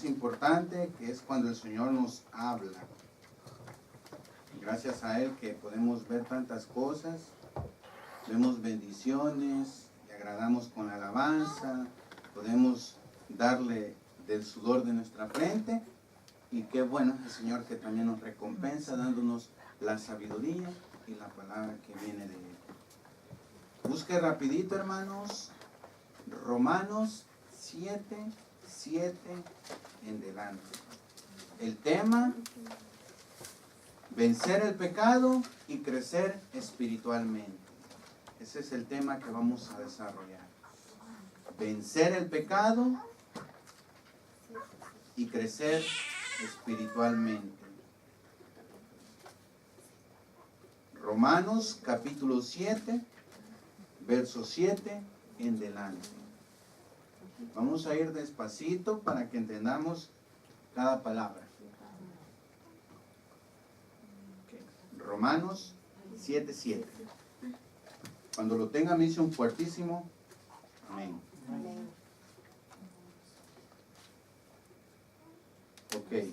importante, que es cuando el Señor nos habla. Gracias a Él que podemos ver tantas cosas, vemos bendiciones, le agradamos con la alabanza, podemos darle del sudor de nuestra frente, y qué bueno el Señor que también nos recompensa dándonos la sabiduría y la palabra que viene de Él. Busque rapidito, hermanos, Romanos 7:7 en delante. El tema: vencer el pecado y crecer espiritualmente. Ese es el tema que vamos a desarrollar. Vencer el pecado y crecer espiritualmente. Romanos capítulo 7, verso 7 en delante. Vamos a ir despacito para que entendamos cada palabra. Romanos 7:7. Cuando lo tenga me dice un fuertísimo amén. Amén. Ok.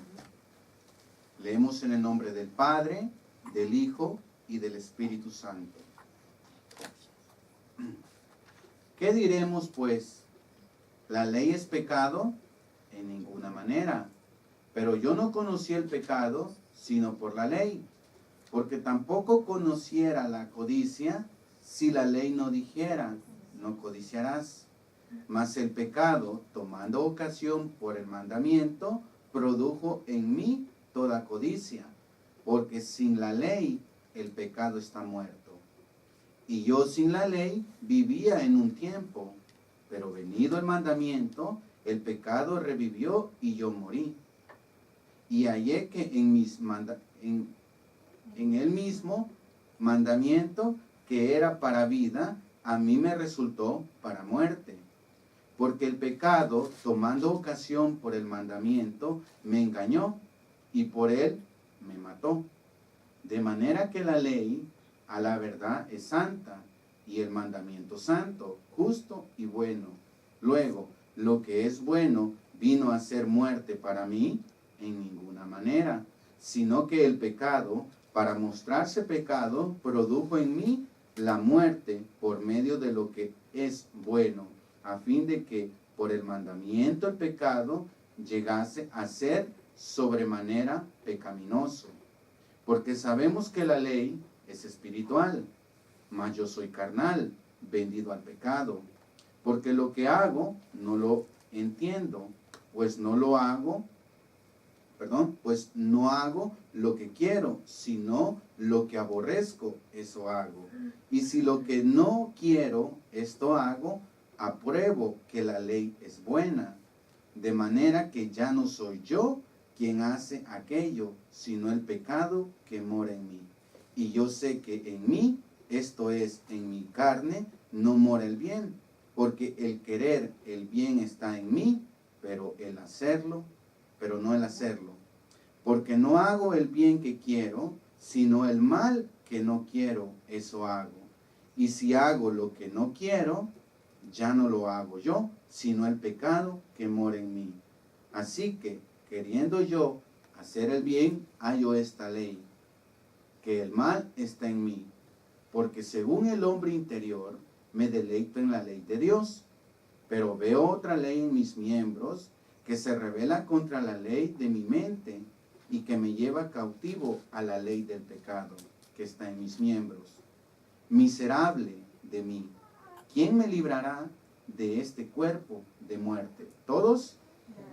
Leemos en el nombre del Padre, del Hijo y del Espíritu Santo. ¿Qué diremos pues? ¿La ley es pecado? En ninguna manera. Pero yo no conocí el pecado sino por la ley, porque tampoco conociera la codicia si la ley no dijera, no codiciarás. Mas el pecado, tomando ocasión por el mandamiento, produjo en mí toda codicia, porque sin la ley el pecado está muerto. Y yo sin la ley vivía en un tiempo, pero venido el mandamiento, el pecado revivió y yo morí. Y hallé que en el mismo mandamiento que era para vida, a mí me resultó para muerte. Porque el pecado, tomando ocasión por el mandamiento, me engañó y por él me mató. De manera que la ley, a la verdad, es santa, y el mandamiento santo, justo y bueno. Luego, lo que es bueno vino a ser muerte para mí en ninguna manera, sino que el pecado, para mostrarse pecado, produjo en mí la muerte por medio de lo que es bueno, a fin de que por el mandamiento el pecado llegase a ser sobremanera pecaminoso. Porque sabemos que la ley es espiritual, mas yo soy carnal, vendido al pecado. Porque lo que hago no lo entiendo, pues no hago lo que quiero, sino lo que aborrezco, eso hago. Y si lo que no quiero, esto hago, apruebo que la ley es buena. De manera que ya no soy yo quien hace aquello, sino el pecado que mora en mí. Y yo sé que en mí, esto es, en mi carne, no mora el bien, porque el querer el bien está en mí, pero no el hacerlo. Porque no hago el bien que quiero, sino el mal que no quiero, eso hago. Y si hago lo que no quiero, ya no lo hago yo, sino el pecado que mora en mí. Así que, queriendo yo hacer el bien, hallo esta ley, que el mal está en mí, porque según el hombre interior, me deleito en la ley de Dios, pero veo otra ley en mis miembros, que se rebela contra la ley de mi mente, y que me lleva cautivo a la ley del pecado, que está en mis miembros. Miserable de mí, ¿quién me librará de este cuerpo de muerte? ¿Todos?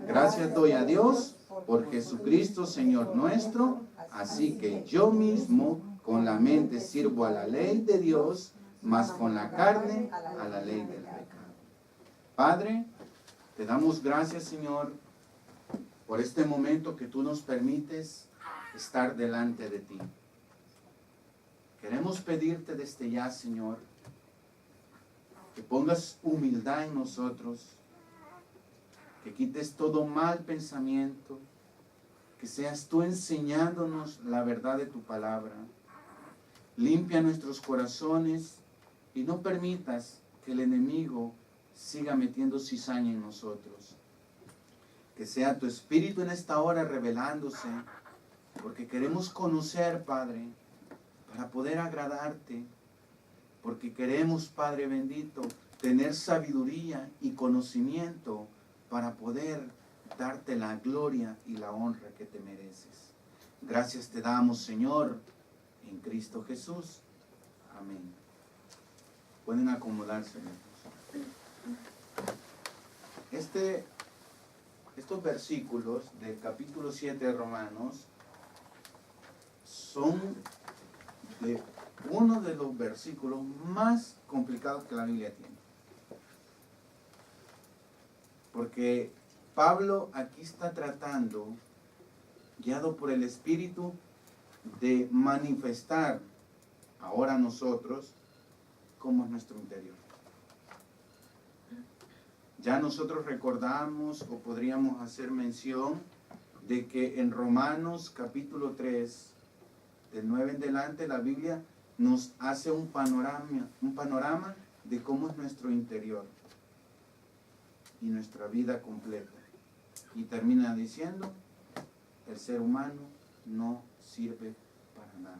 Gracias doy a Dios por Jesucristo Señor nuestro. Así que yo mismo con la mente sirvo a la ley de Dios, mas con la carne a la ley del pecado. Padre, te damos gracias, Señor, por este momento que tú nos permites estar delante de ti. Queremos pedirte desde ya, Señor, que pongas humildad en nosotros, que quites todo mal pensamiento, que seas tú enseñándonos la verdad de tu palabra. Limpia nuestros corazones y no permitas que el enemigo siga metiendo cizaña en nosotros. Que sea tu Espíritu en esta hora revelándose, porque queremos conocer, Padre, para poder agradarte, porque queremos, Padre bendito, tener sabiduría y conocimiento para poder darte la gloria y la honra que te mereces. Gracias te damos, Señor, en Cristo Jesús. Amén. Pueden acomodarse, hermanos. Estos versículos del capítulo 7 de Romanos son uno de los versículos más complicados que la Biblia tiene. Porque Pablo aquí está tratando, guiado por el Espíritu, de manifestar ahora a nosotros cómo es nuestro interior. Ya nosotros recordamos o podríamos hacer mención de que en Romanos capítulo 3, del 9 en delante, la Biblia nos hace un panorama de cómo es nuestro interior y nuestra vida completa. Y termina diciendo, el ser humano no sirve para nada.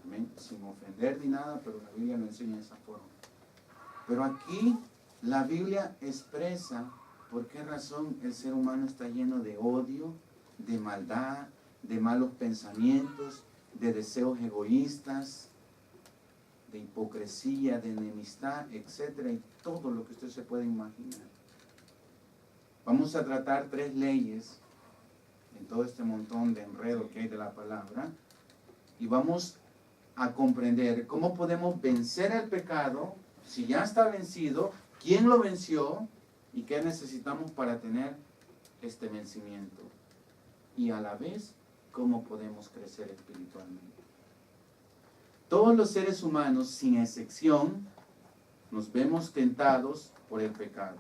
Amén. Sin ofender ni nada, pero la Biblia lo enseña de esa forma. Pero aquí la Biblia expresa por qué razón el ser humano está lleno de odio, de maldad, de malos pensamientos, de deseos egoístas, de hipocresía, de enemistad, etcétera, y todo lo que usted se puede imaginar. Vamos a tratar 3 leyes en todo este montón de enredo que hay de la palabra, y vamos a comprender cómo podemos vencer el pecado, si ya está vencido, quién lo venció y qué necesitamos para tener este vencimiento, y a la vez cómo podemos crecer espiritualmente. Todos los seres humanos, sin excepción, nos vemos tentados por el pecado.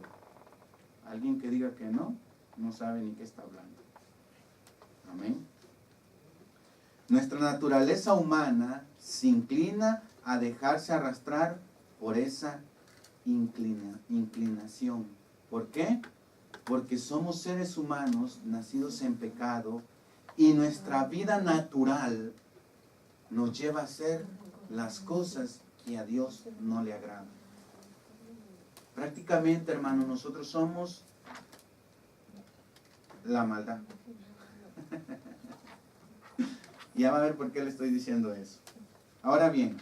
Alguien que diga que no sabe ni qué está hablando. Amén. Nuestra naturaleza humana se inclina a dejarse arrastrar por esa inclinación. ¿Por qué? Porque somos seres humanos nacidos en pecado y nuestra vida natural nos lleva a hacer las cosas que a Dios no le agradan. Prácticamente, hermano, nosotros somos la maldad. Ya va a ver por qué le estoy diciendo eso. Ahora bien,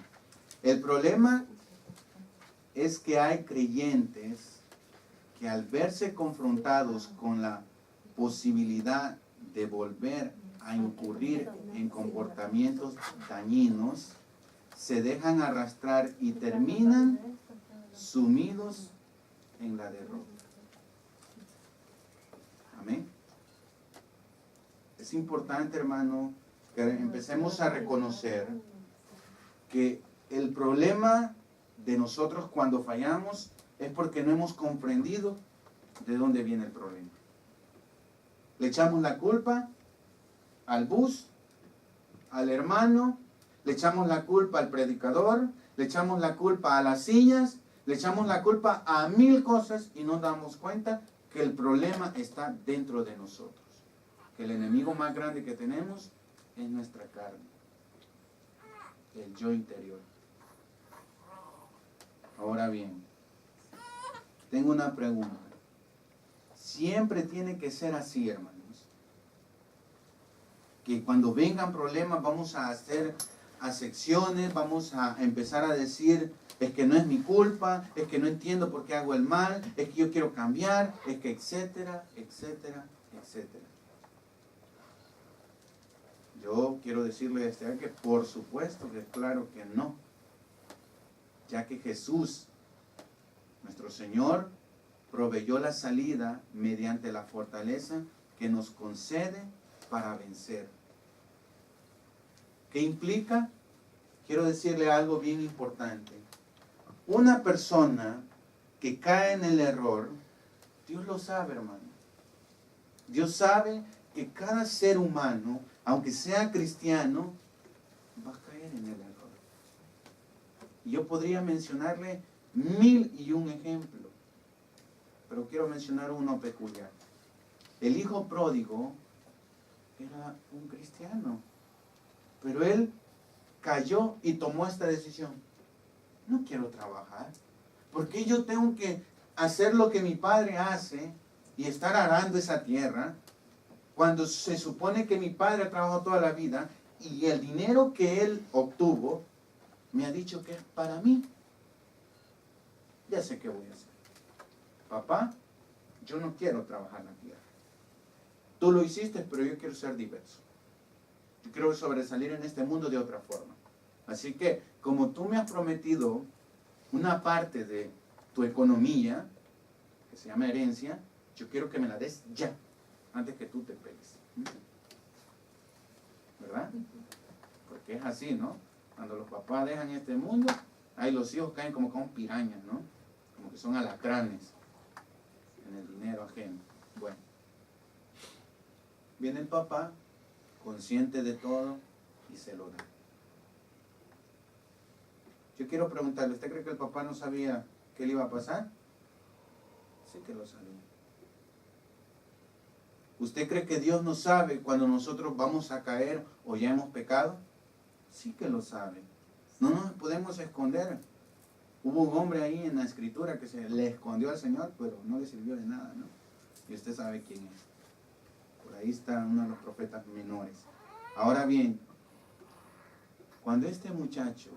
el problema es que hay creyentes que al verse confrontados con la posibilidad de volver a incurrir en comportamientos dañinos, se dejan arrastrar y terminan sumidos en la derrota. Amén. Es importante, hermano, que empecemos a reconocer que el problema de nosotros cuando fallamos es porque no hemos comprendido de dónde viene el problema. Le echamos la culpa al bus, al hermano, le echamos la culpa al predicador, le echamos la culpa a las sillas, le echamos la culpa a 1000 cosas y no damos cuenta que el problema está dentro de nosotros. Que el enemigo más grande que tenemos es nuestra carne, el yo interior. Ahora bien, tengo una pregunta. Siempre tiene que ser así, hermanos, que cuando vengan problemas vamos a hacer acepciones, vamos a empezar a decir, es que no es mi culpa, es que no entiendo por qué hago el mal, es que yo quiero cambiar, es que etcétera, etcétera, etcétera. Yo quiero decirle desde acá que por supuesto que claro que no, ya que Jesús, nuestro Señor, proveyó la salida mediante la fortaleza que nos concede para vencer. ¿Qué implica? Quiero decirle algo bien importante. Una persona que cae en el error, Dios lo sabe, hermano. Dios sabe que cada ser humano, aunque sea cristiano, va a caer en el error. Y yo podría mencionarle 1001 ejemplos, pero quiero mencionar uno peculiar. El hijo pródigo era un cristiano, pero él cayó y tomó esta decisión. No quiero trabajar. ¿Por qué yo tengo que hacer lo que mi padre hace y estar arando esa tierra cuando se supone que mi padre ha trabajado toda la vida y el dinero que él obtuvo me ha dicho que es para mí? Ya sé qué voy a hacer. Papá, yo no quiero trabajar la tierra. Tú lo hiciste, pero yo quiero ser diverso. Yo quiero sobresalir en este mundo de otra forma. Así que, como tú me has prometido una parte de tu economía, que se llama herencia, yo quiero que me la des ya, antes que tú te pegues. ¿Verdad? Porque es así, ¿no? Cuando los papás dejan este mundo, ahí los hijos caen como pirañas, ¿no? Como que son alacranes en el dinero ajeno. Bueno, viene el papá, consciente de todo, y se lo da. Yo quiero preguntarle, ¿usted cree que el papá no sabía qué le iba a pasar? Sí que lo sabía. ¿Usted cree que Dios no sabe cuando nosotros vamos a caer o ya hemos pecado? Sí que lo sabe. No nos podemos esconder. Hubo un hombre ahí en la escritura que se le escondió al Señor, pero no le sirvió de nada, ¿no? Y usted sabe quién es. Por ahí está uno de los profetas menores. Ahora bien, cuando este muchacho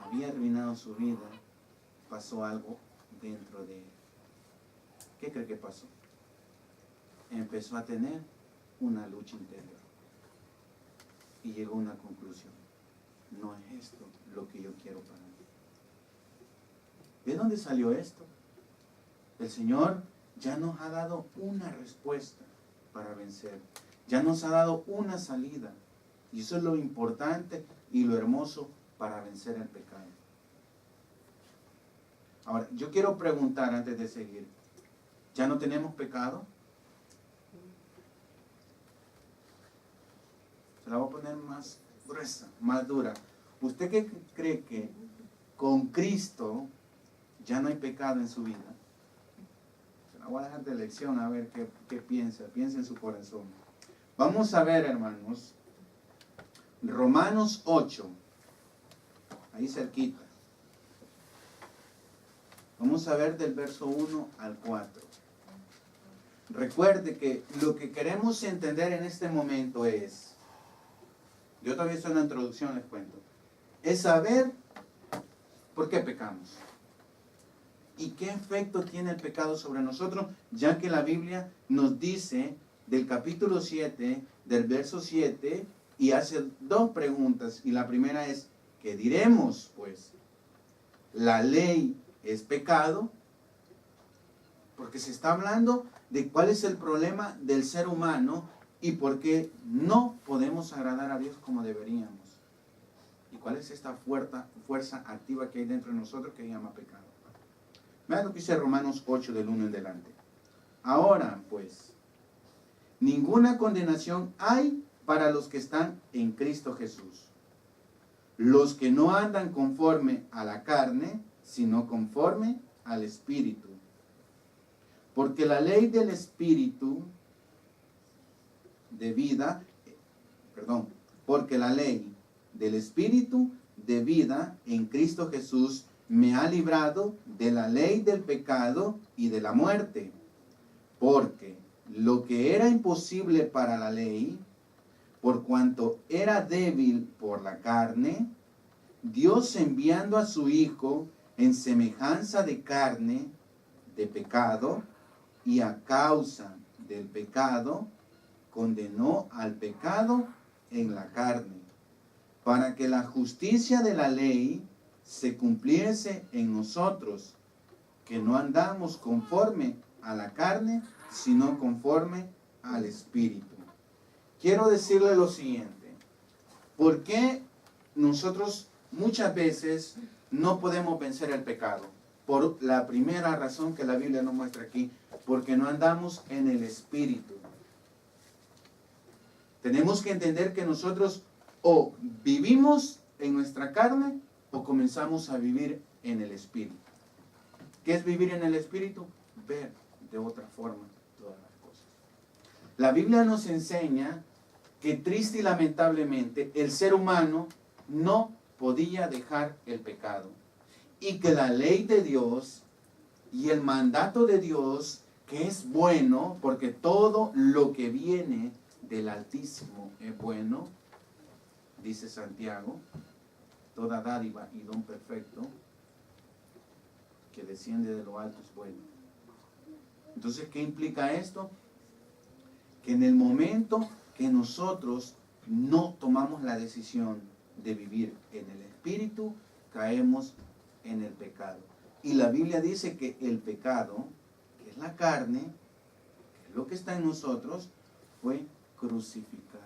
había arruinado su vida, pasó algo dentro de él. ¿Qué cree que pasó? Empezó a tener una lucha interior y llegó a una conclusión: no es esto lo que yo quiero para mí. ¿De dónde salió esto? El Señor ya nos ha dado una respuesta para vencer, ya nos ha dado una salida, y eso es lo importante y lo hermoso para vencer el pecado. Ahora, yo quiero preguntar antes de seguir, ¿ya no tenemos pecado? Se la voy a poner más gruesa, más dura. ¿Usted qué cree que con Cristo ya no hay pecado en su vida? Se la voy a dejar de lección a ver qué piensa. Piensa en su corazón. Vamos a ver, hermanos, Romanos 8, ahí cerquita. Vamos a ver del verso 1 al 4. Recuerde que lo que queremos entender en este momento es, yo todavía estoy en la introducción, les cuento, es saber por qué pecamos y qué efecto tiene el pecado sobre nosotros, ya que la Biblia nos dice del capítulo 7, del verso 7, y hace dos preguntas, y la primera es, ¿qué diremos? Pues, ¿la ley es pecado? Porque se está hablando de cuál es el problema del ser humano y por qué no podemos agradar a Dios como deberíamos. ¿Y cuál es esta fuerza activa que hay dentro de nosotros que se llama pecado? Vean lo que dice Romanos 8 del 1 en delante. Ahora, pues, ninguna condenación hay para los que están en Cristo Jesús. Los que no andan conforme a la carne, sino conforme al Espíritu. Porque la ley del Espíritu de vida, porque la ley del Espíritu de vida en Cristo Jesús me ha librado de la ley del pecado y de la muerte. Porque lo que era imposible para la ley, por cuanto era débil por la carne, Dios enviando a su Hijo en semejanza de carne, de pecado, y a causa del pecado, condenó al pecado en la carne, para que la justicia de la ley se cumpliese en nosotros, que no andamos conforme a la carne, sino conforme al Espíritu. Quiero decirle lo siguiente: ¿por qué nosotros muchas veces no podemos vencer el pecado? Por la primera razón que la Biblia nos muestra aquí, porque no andamos en el Espíritu. Tenemos que entender que nosotros o vivimos en nuestra carne o comenzamos a vivir en el Espíritu. ¿Qué es vivir en el Espíritu? Ver de otra forma todas las cosas. la Biblia nos enseña que triste y lamentablemente el ser humano no podía dejar el pecado. Y que la ley de Dios y el mandato de Dios, que es bueno, porque todo lo que viene del Altísimo es bueno, dice Santiago, toda dádiva y don perfecto que desciende de lo alto es bueno. Entonces, ¿qué implica esto? Que en el momento que nosotros no tomamos la decisión de vivir en el Espíritu, caemos en el pecado. Y la Biblia dice que el pecado, que es la carne, que es lo que está en nosotros, fue crucificado.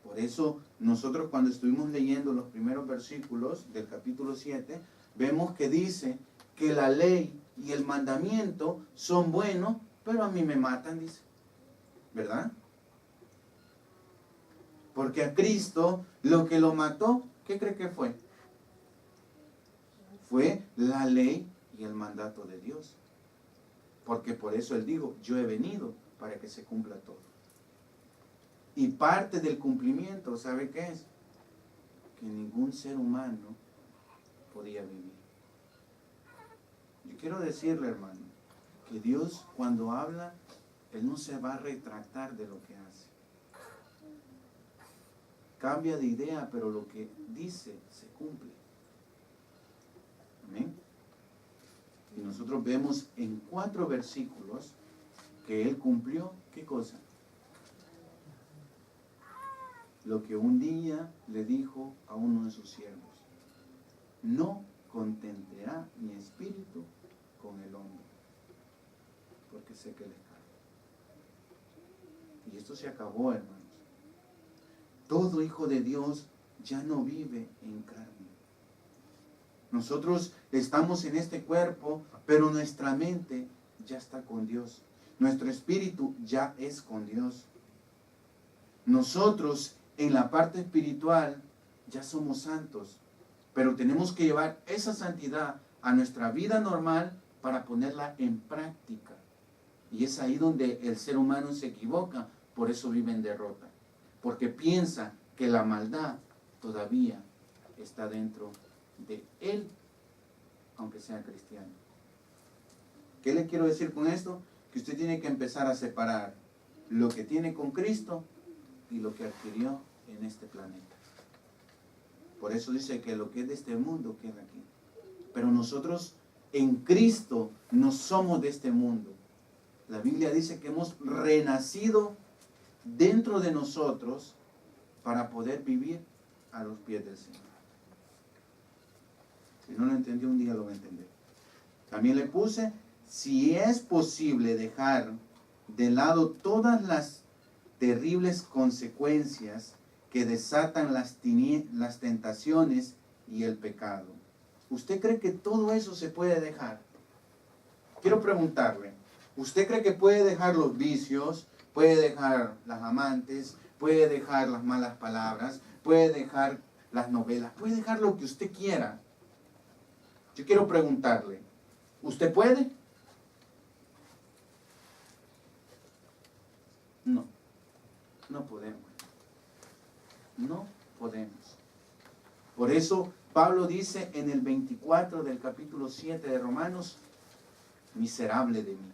Por eso nosotros cuando estuvimos leyendo los primeros versículos del capítulo 7, vemos que dice que la ley y el mandamiento son buenos, pero a mí me matan, dice. ¿Verdad? Porque a Cristo lo que lo mató, ¿qué cree que fue? Fue la ley y el mandato de Dios. Porque por eso Él dijo, yo he venido para que se cumpla todo. Y parte del cumplimiento, ¿sabe qué es? Que ningún ser humano podía vivir. Yo quiero decirle, hermano, que Dios cuando habla, Él no se va a retractar de lo que hace. Cambia de idea, pero lo que dice se cumple. Amén. Y nosotros vemos en 4 versículos que Él cumplió, ¿qué cosa? Lo que un día le dijo a uno de sus siervos: no contenderá mi espíritu con el hombre, porque sé que le cae. Y esto se acabó, hermanos. Todo hijo de Dios ya no vive en carne. Nosotros estamos en este cuerpo, pero nuestra mente ya está con Dios. Nuestro espíritu ya es con Dios. Nosotros en la parte espiritual ya somos santos, pero tenemos que llevar esa santidad a nuestra vida normal para ponerla en práctica. Y es ahí donde el ser humano se equivoca, por eso vive en derrota, porque piensa que la maldad todavía está dentro de él, aunque sea cristiano. ¿Qué le quiero decir con esto? Que usted tiene que empezar a separar lo que tiene con Cristo y lo que adquirió en este planeta. Por eso dice que lo que es de este mundo queda aquí. Pero nosotros en Cristo no somos de este mundo. La Biblia dice que hemos renacido dentro de nosotros para poder vivir a los pies del Señor. Si no lo entendió, un día lo va a entender. También le puse, si es posible dejar de lado todas las terribles consecuencias que desatan las tentaciones y el pecado. ¿Usted cree que todo eso se puede dejar? Quiero preguntarle, ¿usted cree que puede dejar los vicios, puede dejar las amantes, puede dejar las malas palabras, puede dejar las novelas, puede dejar lo que usted quiera? Yo quiero preguntarle, ¿usted puede? No, no podemos. No podemos. Por eso Pablo dice en el 24 del capítulo 7 de Romanos, miserable de mí,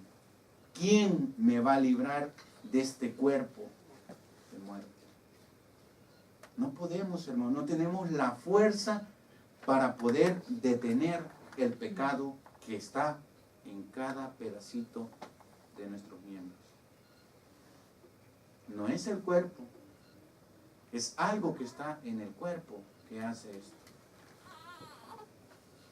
¿quién me va a librar de este cuerpo de muerte? No podemos, hermano, no tenemos la fuerza para poder detener el pecado que está en cada pedacito de nuestros miembros. No es el cuerpo, es algo que está en el cuerpo que hace esto.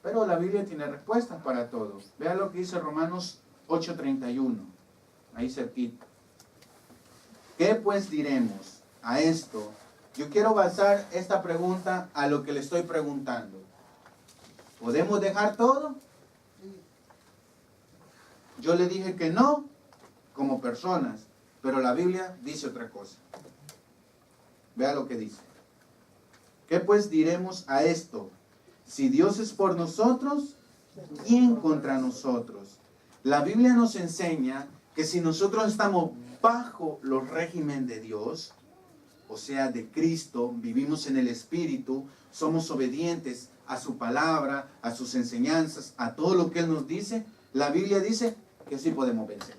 Pero la Biblia tiene respuestas para todo. Vea lo que dice Romanos 8:31, ahí cerquita. ¿Qué pues diremos a esto? Yo quiero basar esta pregunta a lo que le estoy preguntando. ¿Podemos dejar todo? Yo le dije que no, como personas, pero la Biblia dice otra cosa. Vea lo que dice. ¿Qué pues diremos a esto? Si Dios es por nosotros, ¿quién contra nosotros? La Biblia nos enseña que si nosotros estamos bajo los regímenes de Dios, o sea, de Cristo, vivimos en el Espíritu, somos obedientes a su palabra, a sus enseñanzas, a todo lo que Él nos dice, la Biblia dice que sí podemos vencer.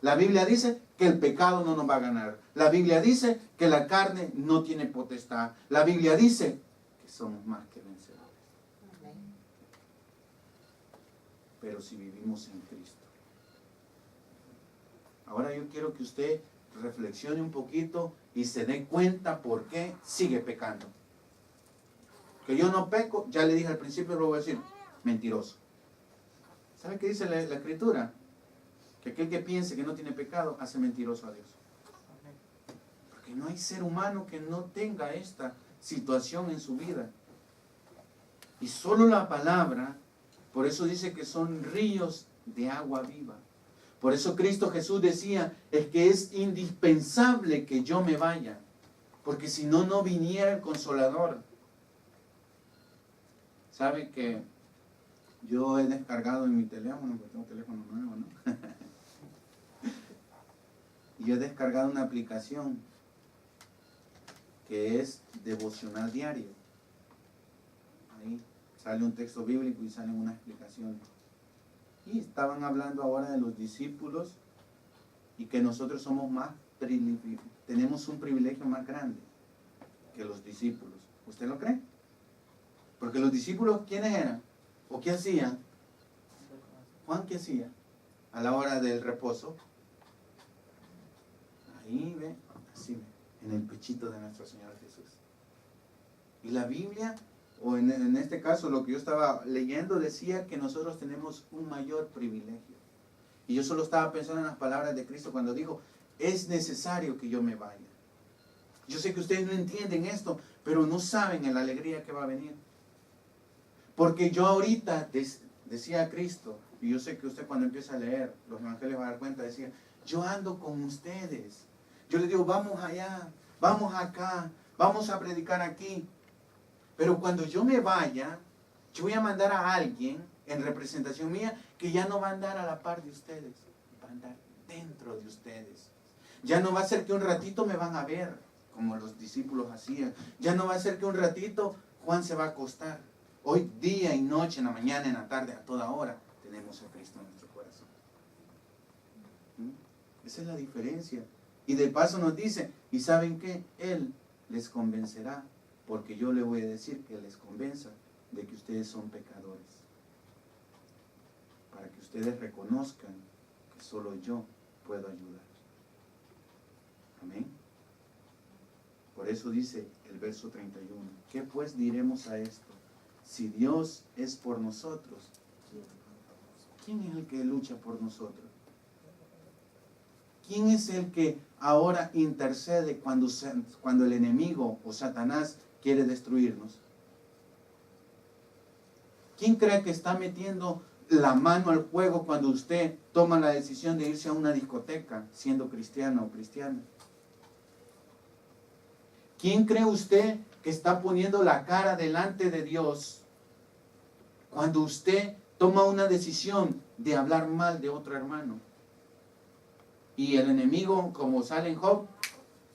La Biblia dice que el pecado no nos va a ganar. La Biblia dice que la carne no tiene potestad. La Biblia dice que somos más que vencedores. Pero si vivimos en Cristo. Ahora yo quiero que usted reflexione un poquito y se dé cuenta por qué sigue pecando. Que yo no peco, ya le dije al principio, lo voy a decir, mentiroso. ¿Sabe qué dice la Escritura? Que aquel que piense que no tiene pecado hace mentiroso a Dios. Porque no hay ser humano que no tenga esta situación en su vida. Y solo la palabra, por eso dice que son ríos de agua viva. Por eso Cristo Jesús decía, es que es indispensable que yo me vaya, porque si no, no viniera el Consolador. ¿Sabe que yo he descargado en mi teléfono, porque tengo teléfono nuevo, ¿no? Y yo he descargado una aplicación que es devocional diario. Ahí sale un texto bíblico y salen unas explicaciones. Y estaban hablando ahora de los discípulos y que nosotros somos más tenemos un privilegio más grande que los discípulos. ¿Usted lo cree? Porque los discípulos, ¿quiénes eran? ¿O qué hacían? Juan, ¿qué hacía? A la hora del reposo. Ahí ve, así ve, en el pechito de nuestro Señor Jesús. Y la Biblia, o en este caso lo que yo estaba leyendo, decía que nosotros tenemos un mayor privilegio. Y yo solo estaba pensando en las palabras de Cristo cuando dijo, es necesario que yo me vaya. Yo sé que ustedes no entienden esto, pero no saben en la alegría que va a venir. Porque yo ahorita, decía Cristo, y yo sé que usted cuando empieza a leer los evangelios va a dar cuenta, decía, yo ando con ustedes. Yo les digo, vamos allá, vamos acá, vamos a predicar aquí. Pero cuando yo me vaya, yo voy a mandar a alguien en representación mía que ya no va a andar a la par de ustedes, va a andar dentro de ustedes. Ya no va a ser que un ratito me van a ver, como los discípulos hacían. Ya no va a ser que un ratito Juan se va a acostar. Hoy día y noche, en la mañana, en la tarde, a toda hora, tenemos a Cristo en nuestro corazón. Esa es la diferencia. Y de paso nos dice, ¿y saben qué? Él les convencerá, porque yo le voy a decir que les convenza de que ustedes son pecadores. Para que ustedes reconozcan que solo yo puedo ayudar. Amén. Por eso dice el verso 31, ¿qué pues diremos a esto? Si Dios es por nosotros, ¿quién es el que lucha por nosotros? ¿Quién es el que ahora intercede cuando el enemigo o Satanás quiere destruirnos? ¿Quién cree que está metiendo la mano al fuego cuando usted toma la decisión de irse a una discoteca siendo cristiano o cristiana? ¿Quién cree usted que está poniendo la cara delante de Dios cuando usted toma una decisión de hablar mal de otro hermano? Y el enemigo, como sale en Job,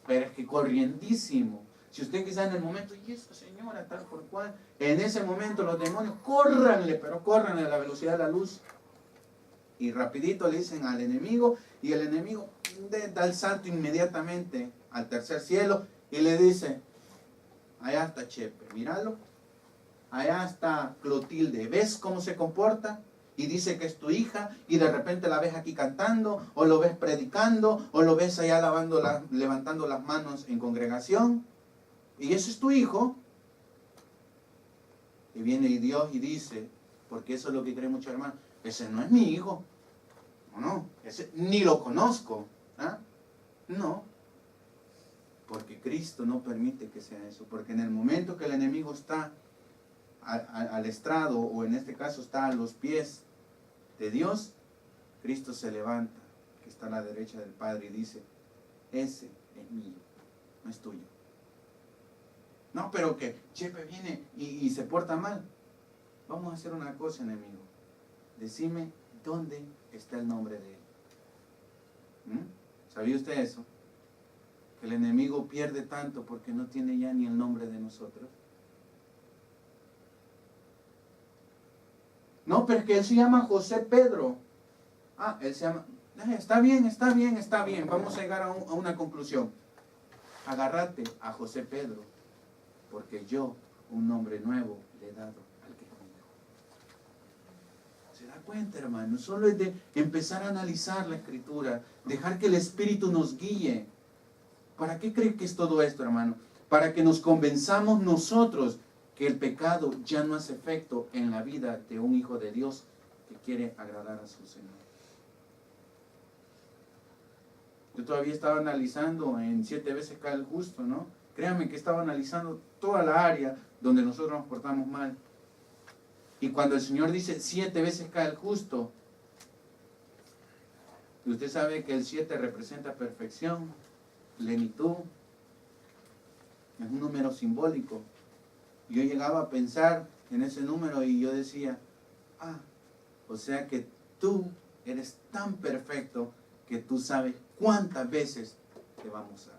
pero es que corriendísimo. Si usted quizá en el momento, y esa señora tal por cual, en ese momento los demonios, córranle, pero córranle a la velocidad de la luz. Y rapidito le dicen al enemigo, y el enemigo da el salto inmediatamente al tercer cielo, y le dice, allá está Chepe, míralo, allá está Clotilde, ¿ves cómo se comporta? Y dice que es tu hija, y de repente la ves aquí cantando, o lo ves predicando, o lo ves allá levantando las manos en congregación, y ese es tu hijo. Y viene Dios y dice, porque eso es lo que creen muchos hermanos, ese no es mi hijo, no, ese ni lo conozco, ¿ah? No, porque Cristo no permite que sea eso, porque en el momento que el enemigo está al estrado, o en este caso está a los pies de Dios, Cristo se levanta, que está a la derecha del Padre, y dice, ese es mío, no es tuyo. No, pero que Chepe viene y se porta mal. Vamos a hacer una cosa, enemigo. Decime ¿dónde está el nombre de Él? ¿Sabía usted eso? Que el enemigo pierde tanto porque no tiene ya ni el nombre de nosotros. No, pero es que él se llama José Pedro. Ah, él se llama... Está bien, está bien, está bien. Vamos a llegar a una conclusión. Agárrate a José Pedro, porque yo un nombre nuevo le he dado al que es mi hijo. ¿Se da cuenta, hermano? Solo es de empezar a analizar la Escritura, dejar que el Espíritu nos guíe. ¿Para qué cree que es todo esto, hermano? Para que nos convenzamos nosotros que el pecado ya no hace efecto en la vida de un hijo de Dios que quiere agradar a su Señor. Yo todavía estaba analizando en 7 veces cae el justo, ¿no? Créanme que estaba analizando toda la área donde nosotros nos portamos mal. Y cuando el Señor dice 7 veces cae el justo, y usted sabe que el 7 representa perfección, plenitud, es un número simbólico. Yo llegaba a pensar en ese número y yo decía, o sea que tú eres tan perfecto que tú sabes cuántas veces te vamos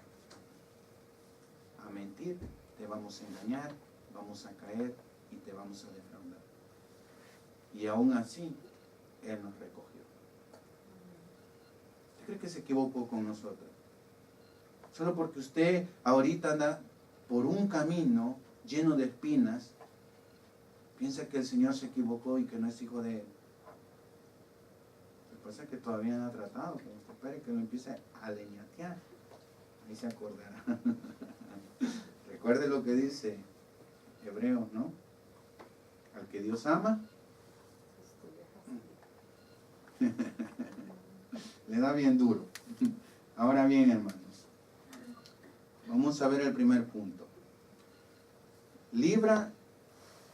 a mentir, te vamos a engañar, vamos a caer y te vamos a defraudar. Y aún así, Él nos recogió. ¿Usted cree que se equivocó con nosotros? Solo porque usted ahorita anda por un camino lleno de espinas, piensa que el Señor se equivocó y que no es hijo de Él. Lo que pasa es que todavía no ha tratado, pero espere que lo empiece a leñatear. Ahí se acordará. Recuerde lo que dice Hebreos, ¿no? Al que Dios ama, le da bien duro. Ahora bien, hermanos, vamos a ver el primer punto.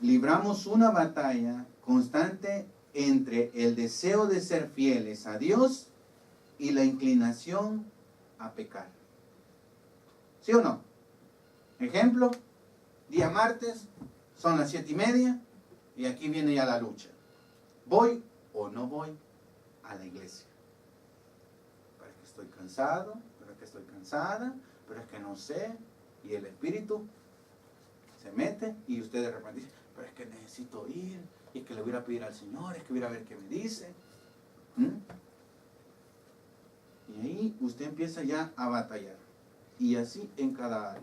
Libramos una batalla constante entre el deseo de ser fieles a Dios y la inclinación a pecar. ¿Sí o no? Ejemplo, día martes, son las 7:30 y aquí viene ya la lucha. ¿Voy o no voy a la iglesia? Pero es que estoy cansado, pero es que estoy cansada, pero es que no sé. Y el espíritu se mete y usted de repente dice, pero es que necesito ir, y es que le voy a pedir al Señor, es que voy a ver qué me dice. Y ahí usted empieza ya a batallar. Y así en cada área.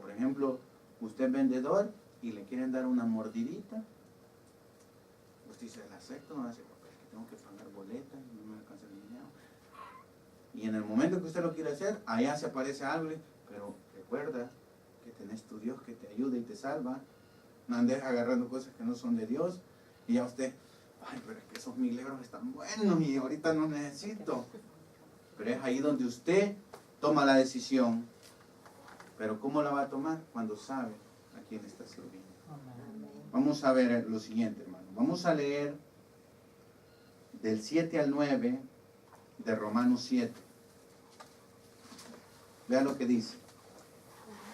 Por ejemplo, usted es vendedor y le quieren dar una mordidita. Usted dice, ¿la acepto o no la acepto? Pero es que tengo que pagar boletas, no me alcanza el dinero. Y en el momento que usted lo quiere hacer, allá se aparece algo, pero recuerda que tenés tu Dios que te ayuda y te salva. No andes agarrando cosas que no son de Dios. Y ya usted, ay, pero es que esos milagros están buenos y ahorita no necesito. Pero es ahí donde usted toma la decisión. Pero ¿cómo la va a tomar? Cuando sabe a quién está sirviendo. Vamos a ver lo siguiente, hermano. Vamos a leer del 7 al 9 de Romanos 7. Vea lo que dice.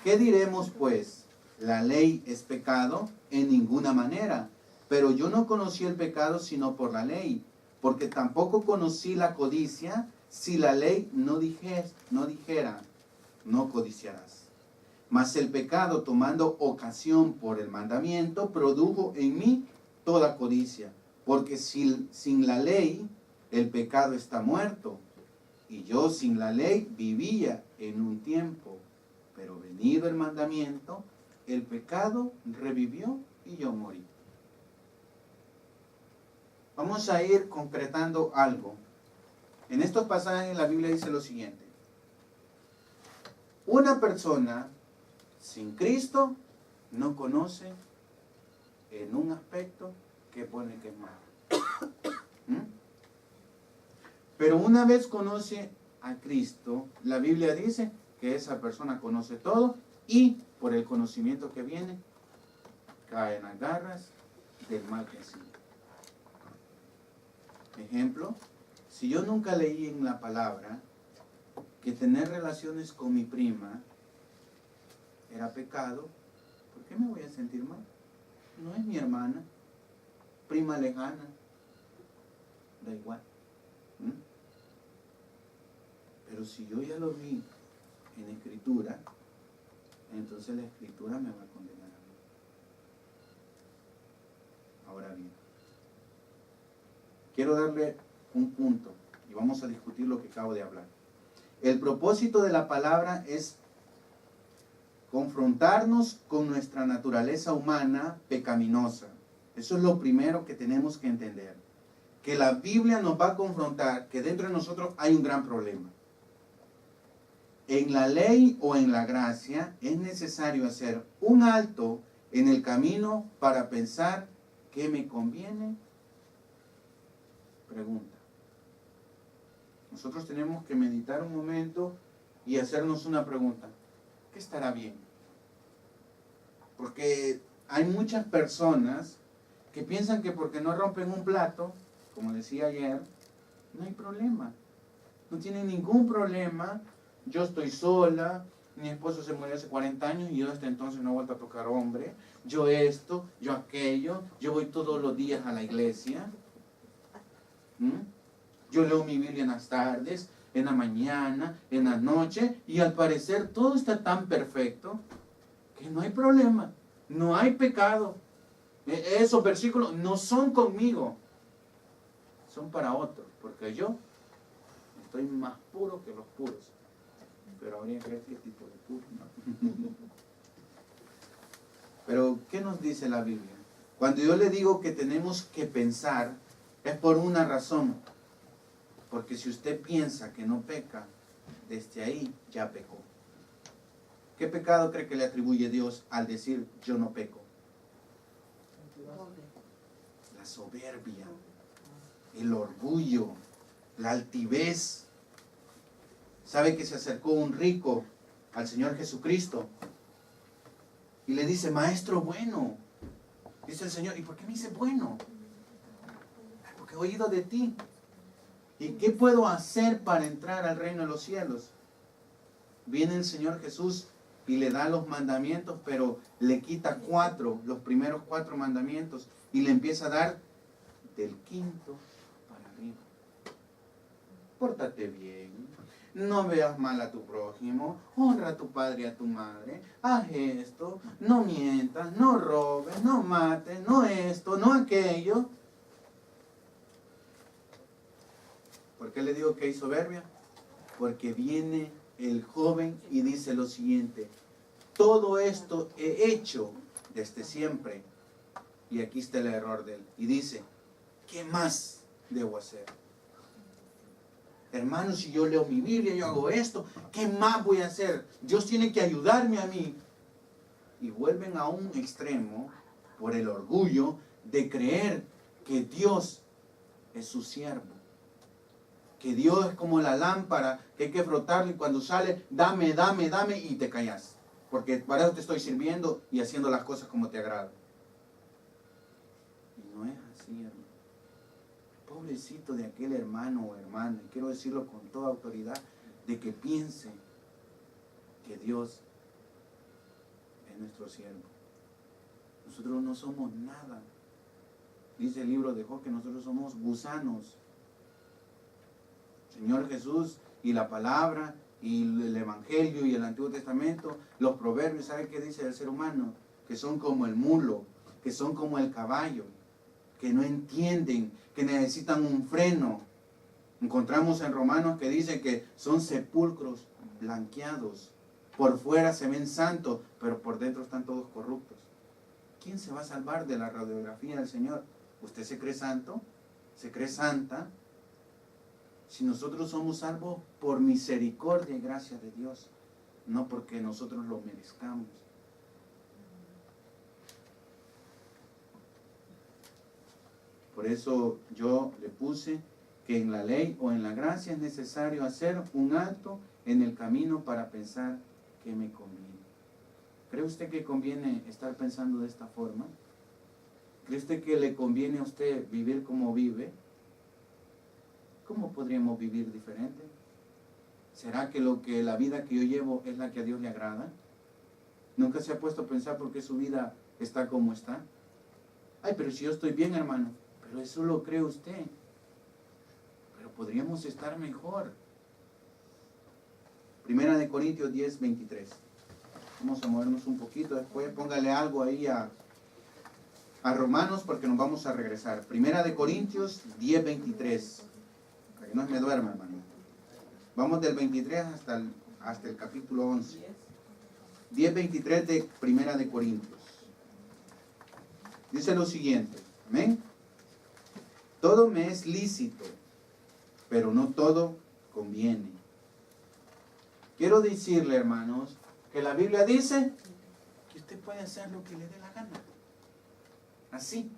¿Qué diremos pues? ¿La ley es pecado? En ninguna manera. Pero yo no conocí el pecado sino por la ley, porque tampoco conocí la codicia si la ley no dijera, no codiciarás. Mas el pecado, tomando ocasión por el mandamiento, produjo en mí toda codicia, porque sin la ley el pecado está muerto, y yo sin la ley vivía en un tiempo, pero venido el mandamiento, el pecado revivió y yo morí. Vamos a ir concretando algo. En estos pasajes la Biblia dice lo siguiente. Una persona sin Cristo no conoce en un aspecto que pone que es malo. Pero una vez conoce a Cristo, la Biblia dice que esa persona conoce todo y por el conocimiento que viene, cae en las garras del mal que sigue. Ejemplo, si yo nunca leí en la palabra que tener relaciones con mi prima era pecado, ¿por qué me voy a sentir mal? No es mi hermana, prima lejana. da igual. ¿Mm? Pero si yo ya lo vi en Escritura, entonces la Escritura me va a condenar a mí. Ahora bien, quiero darle un punto y vamos a discutir lo que acabo de hablar. El propósito de la palabra es confrontarnos con nuestra naturaleza humana pecaminosa. Eso es lo primero que tenemos que entender. Que la Biblia nos va a confrontar que dentro de nosotros hay un gran problema. En la ley o en la gracia es necesario hacer un alto en el camino para pensar qué me conviene. Pregunta. Nosotros tenemos que meditar un momento y hacernos una pregunta. ¿Qué estará bien? Porque hay muchas personas que piensan que porque no rompen un plato, como decía ayer, no hay problema. No tienen ningún problema. Yo estoy sola, mi esposo se murió hace 40 años y yo hasta entonces no he vuelto a tocar hombre. Yo esto, yo aquello, yo voy todos los días a la iglesia. Yo leo mi Biblia en las tardes, en la mañana, en la noche, y al parecer todo está tan perfecto que no hay problema, no hay pecado. Esos versículos no son conmigo, son para otros, porque yo estoy más puro que los puros. Pero habría que ver qué tipo de puro, ¿no? Pero, ¿qué nos dice la Biblia? Cuando yo le digo que tenemos que pensar, es por una razón. Porque si usted piensa que no peca, desde ahí ya pecó. ¿Qué pecado cree que le atribuye Dios al decir yo no peco? La soberbia, el orgullo, la altivez. ¿Sabe que se acercó un rico al Señor Jesucristo? Y le dice, maestro bueno. Dice el Señor, ¿y por qué me dice bueno? Porque he oído de ti. ¿Y qué puedo hacer para entrar al reino de los cielos? Viene el Señor Jesús y le da los mandamientos, pero le quita 4, los primeros 4 mandamientos, y le empieza a dar del 5º para arriba. Pórtate bien, no veas mal a tu prójimo, honra a tu padre y a tu madre, haz esto, no mientas, no robes, no mates, no esto, no aquello. ¿Por qué le digo que hay soberbia? Porque viene el joven y dice lo siguiente: todo esto he hecho desde siempre. Y aquí está el error de él. Y dice, ¿qué más debo hacer? Hermano, si yo leo mi Biblia, yo hago esto, ¿qué más voy a hacer? Dios tiene que ayudarme a mí. Y vuelven a un extremo por el orgullo de creer que Dios es su siervo. Que Dios es como la lámpara que hay que frotarle y cuando sale, dame, dame, dame, y te callas. Porque para eso te estoy sirviendo y haciendo las cosas como te agrada. Y no es así, hermano. Pobrecito de aquel hermano o hermana, y quiero decirlo con toda autoridad, de que piense que Dios es nuestro siervo. Nosotros no somos nada. Dice el libro de Job que nosotros somos gusanos. Señor Jesús y la palabra y el Evangelio y el Antiguo Testamento, los proverbios, ¿sabe qué dice del ser humano? Que son como el mulo, que son como el caballo, que no entienden, que necesitan un freno. Encontramos en Romanos que dice que son sepulcros blanqueados. Por fuera se ven santos, pero por dentro están todos corruptos. ¿Quién se va a salvar de la radiografía del Señor? ¿Usted se cree santo? ¿Se cree santa? Si nosotros somos salvos por misericordia y gracia de Dios, no porque nosotros lo merezcamos. Por eso yo le puse que en la ley o en la gracia es necesario hacer un alto en el camino para pensar qué me conviene. ¿Cree usted que conviene estar pensando de esta forma? ¿Cree usted que le conviene a usted vivir como vive? ¿Cómo podríamos vivir diferente? ¿Será que la vida que yo llevo es la que a Dios le agrada? ¿Nunca se ha puesto a pensar por qué su vida está como está? Ay, pero si yo estoy bien, hermano. Pero eso lo cree usted. podríamos estar mejor. Primera de Corintios 10, 23. Vamos a movernos un poquito, después póngale algo ahí a Romanos porque nos vamos a regresar. Primera de Corintios 10, 23. Para que no me duerma, hermano. Vamos del 23 hasta el capítulo 11. 10, 23 de Primera de Corintios. Dice lo siguiente. Amén. Todo me es lícito, pero no todo conviene. Quiero decirle, hermanos, que la Biblia dice que usted puede hacer lo que le dé la gana. Así.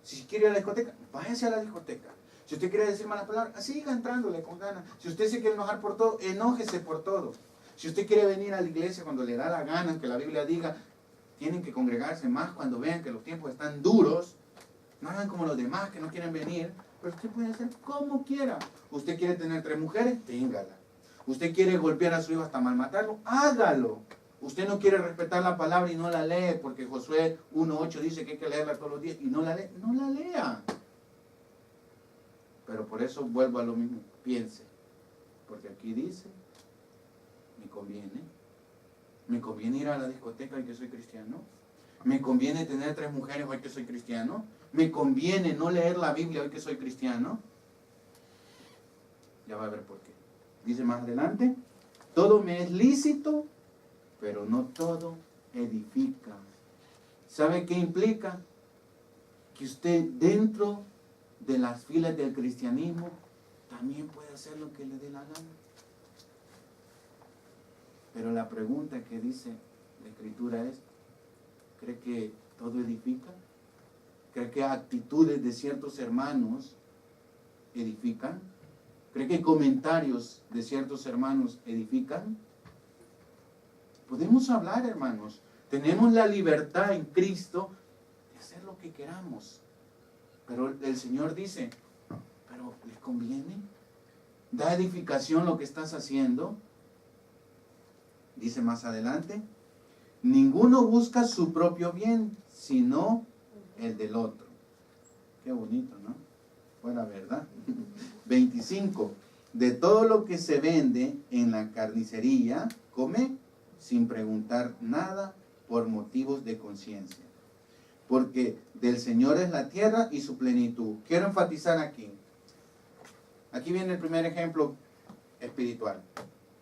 Si quiere ir a la discoteca, váyase a la discoteca. Si usted quiere decir malas palabras, siga entrándole con ganas. Si usted se quiere enojar por todo, enójese por todo. Si usted quiere venir a la iglesia cuando le da la gana, que la Biblia diga, tienen que congregarse más cuando vean que los tiempos están duros. No hagan como los demás que no quieren venir, pero usted puede hacer como quiera. Usted quiere tener 3 mujeres, téngala. Usted quiere golpear a su hijo hasta malmatarlo, hágalo. Usted no quiere respetar la palabra y no la lee, porque Josué 1:8 dice que hay que leerla todos los días y no la lee, no la lea. Pero por eso vuelvo a lo mismo, piense. Porque aquí dice, me conviene ir a la discoteca hoy que soy cristiano. Me conviene tener 3 mujeres hoy que soy cristiano. Me conviene no leer la Biblia hoy que soy cristiano. Ya va a ver por qué. Dice más adelante, todo me es lícito, pero no todo edifica. ¿Sabe qué implica? Que usted dentro de las filas del cristianismo también puede hacer lo que le dé la gana. Pero la pregunta que dice la Escritura es, ¿cree que todo edifica? ¿Cree que actitudes de ciertos hermanos edifican? ¿Cree que comentarios de ciertos hermanos edifican? Podemos hablar, hermanos. Tenemos la libertad en Cristo de hacer lo que queramos. Pero el Señor dice, ¿pero les conviene? ¿Da edificación lo que estás haciendo? Dice más adelante, ninguno busca su propio bien, sino el del otro. Qué bonito, ¿no? Buena verdad. 25. De todo lo que se vende en la carnicería, come sin preguntar nada por motivos de conciencia. Porque del Señor es la tierra y su plenitud. Quiero enfatizar aquí. Aquí viene el primer ejemplo espiritual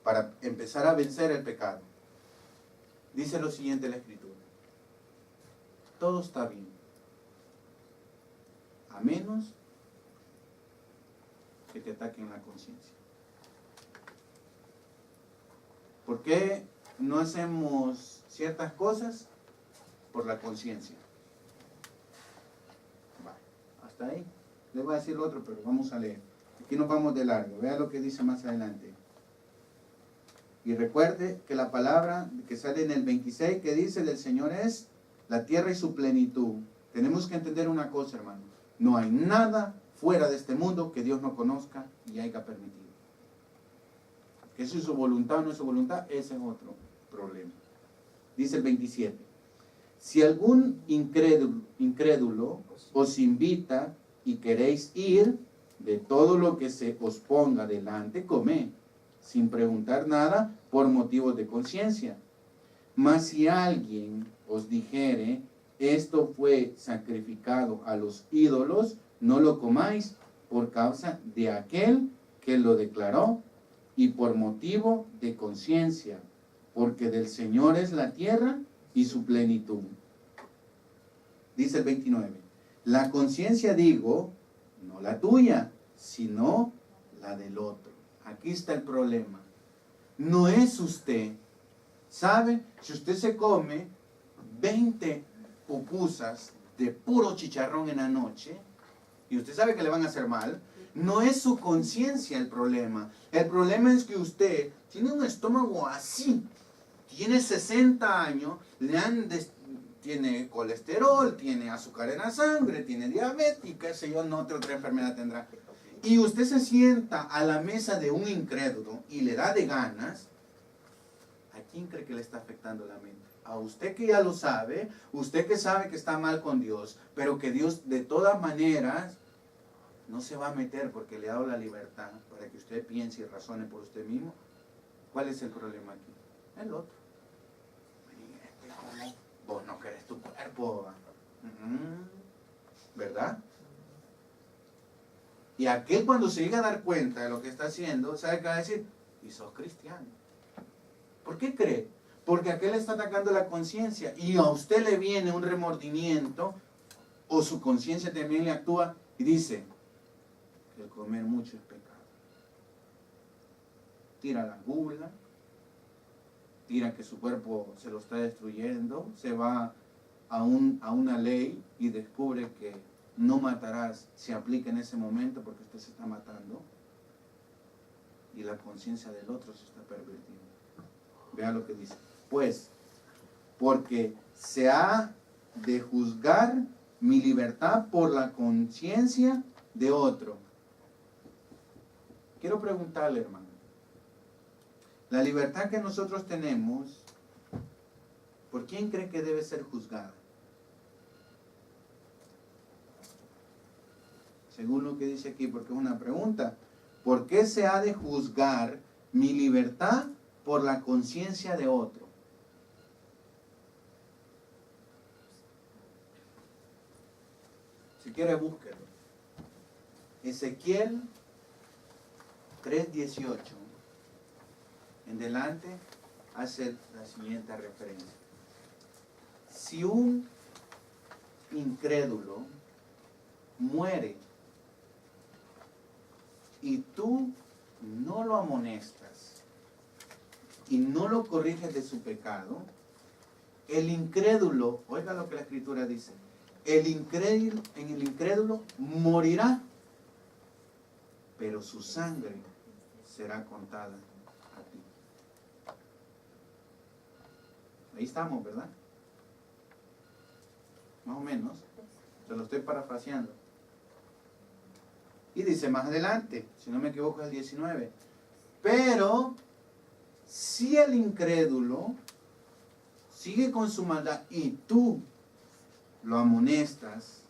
para empezar a vencer el pecado. Dice lo siguiente la Escritura. Todo está bien, a menos que te ataquen la conciencia. ¿Por qué no hacemos ciertas cosas? Por la conciencia. Hasta ahí. Les voy a decir lo otro, pero vamos a leer. Aquí nos vamos de largo. Vea lo que dice más adelante. Y recuerde que la palabra que sale en el 26 que dice del Señor es la tierra y su plenitud. Tenemos que entender una cosa, hermano. No hay nada fuera de este mundo que Dios no conozca y haya permitido. Que si es su voluntad o no es su voluntad, ese es otro problema. Dice el 27. Si algún incrédulo os invita y queréis ir, de todo lo que se os ponga delante, comed, sin preguntar nada por motivos de conciencia. Mas si alguien os dijere, esto fue sacrificado a los ídolos, no lo comáis por causa de aquel que lo declaró y por motivo de conciencia, porque del Señor es la tierra y su plenitud. Dice el 29, la conciencia digo, no la tuya, sino la del otro. Aquí está el problema. No es usted. ¿Sabe? Si usted se come 20 pupusas de puro chicharrón en la noche, y usted sabe que le van a hacer mal, no es su conciencia el problema. El problema es que usted tiene un estómago así, tiene 60 años, tiene colesterol, tiene azúcar en la sangre, tiene diabetes y qué sé yo, no otra enfermedad tendrá. Y usted se sienta a la mesa de un incrédulo y le da de ganas, ¿a quién cree que le está afectando la mente? A usted que ya lo sabe, usted que sabe que está mal con Dios, pero que Dios de todas maneras no se va a meter porque le ha dado la libertad para que usted piense y razone por usted mismo. ¿Cuál es el problema aquí? El otro. ¿Cómo? Vos no querés tu cuerpo, ¿verdad? Y aquel, cuando se llega a dar cuenta de lo que está haciendo, ¿sabe qué va a decir? Y sos cristiano. ¿Por qué cree? Porque aquel está atacando la conciencia y a usted le viene un remordimiento o su conciencia también le actúa y dice que el comer mucho es pecado. Tira la gula, tira que su cuerpo se lo está destruyendo, se va a una ley y descubre que no matarás, se aplica en ese momento porque usted se está matando y la conciencia del otro se está pervirtiendo. Vea lo que dice. Pues, porque se ha de juzgar mi libertad por la conciencia de otro. Quiero preguntarle, hermano, la libertad que nosotros tenemos, ¿por quién cree que debe ser juzgada? Según lo que dice aquí, porque es una pregunta. ¿Por qué se ha de juzgar mi libertad por la conciencia de otro? Si quiere, búsquelo. Ezequiel 3:18. En delante hace la siguiente referencia. Si un incrédulo muere y tú no lo amonestas y no lo corriges de su pecado, el incrédulo, oiga lo que la Escritura dice, el incrédulo morirá, pero su sangre será contada a ti. Ahí estamos, ¿verdad? Más o menos. Se lo estoy parafraseando. Y dice más adelante, si no me equivoco es el 19. Pero si el incrédulo sigue con su maldad y tú lo amonestas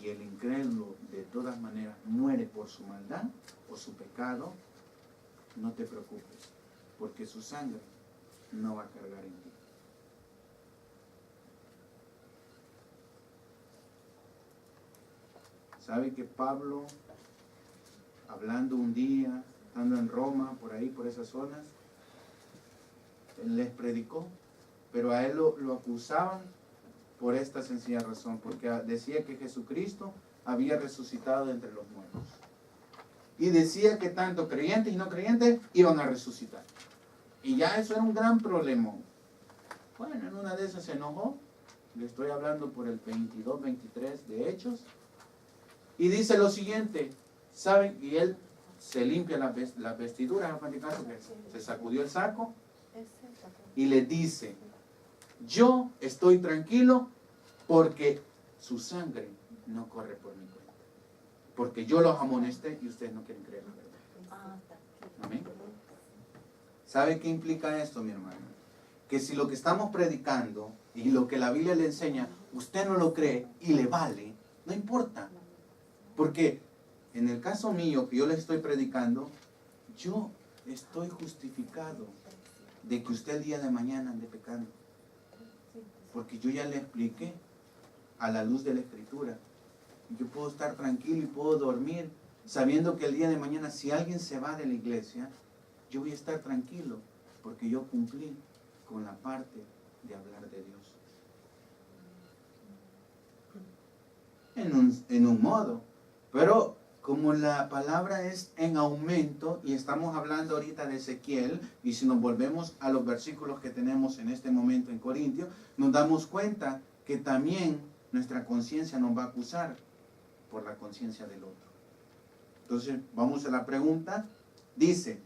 y el incrédulo de todas maneras muere por su maldad o su pecado, no te preocupes, porque su sangre no va a cargar en ti. ¿Sabe que Pablo, hablando un día, estando en Roma, por ahí, por esas zonas, él les predicó, pero a él lo acusaban por esta sencilla razón, porque decía que Jesucristo había resucitado de entre los muertos. Y decía que tanto creyentes y no creyentes iban a resucitar. Y ya eso era un gran problema. Bueno, en una de esas se enojó. Le estoy hablando por el 22, 23 de Hechos. Y dice lo siguiente, ¿saben? Y él se limpia las vestiduras, se sacudió el saco y le dice, yo estoy tranquilo porque su sangre no corre por mi cuenta. Porque yo los amonesté y ustedes no quieren creer la verdad. Amén. ¿Sabe qué implica esto, mi hermano? Que si lo que estamos predicando y lo que la Biblia le enseña, usted no lo cree y le vale, no importa. Porque en el caso mío que yo le estoy predicando, yo estoy justificado de que usted el día de mañana ande pecando. Porque yo ya le expliqué a la luz de la Escritura. Yo puedo estar tranquilo y puedo dormir sabiendo que el día de mañana si alguien se va de la iglesia, yo voy a estar tranquilo porque yo cumplí con la parte de hablar de Dios. En un modo. Pero como la palabra es en aumento y estamos hablando ahorita de Ezequiel, y si nos volvemos a los versículos que tenemos en este momento en Corintios, nos damos cuenta que también nuestra conciencia nos va a acusar por la conciencia del otro. Entonces, vamos a la pregunta. Dice,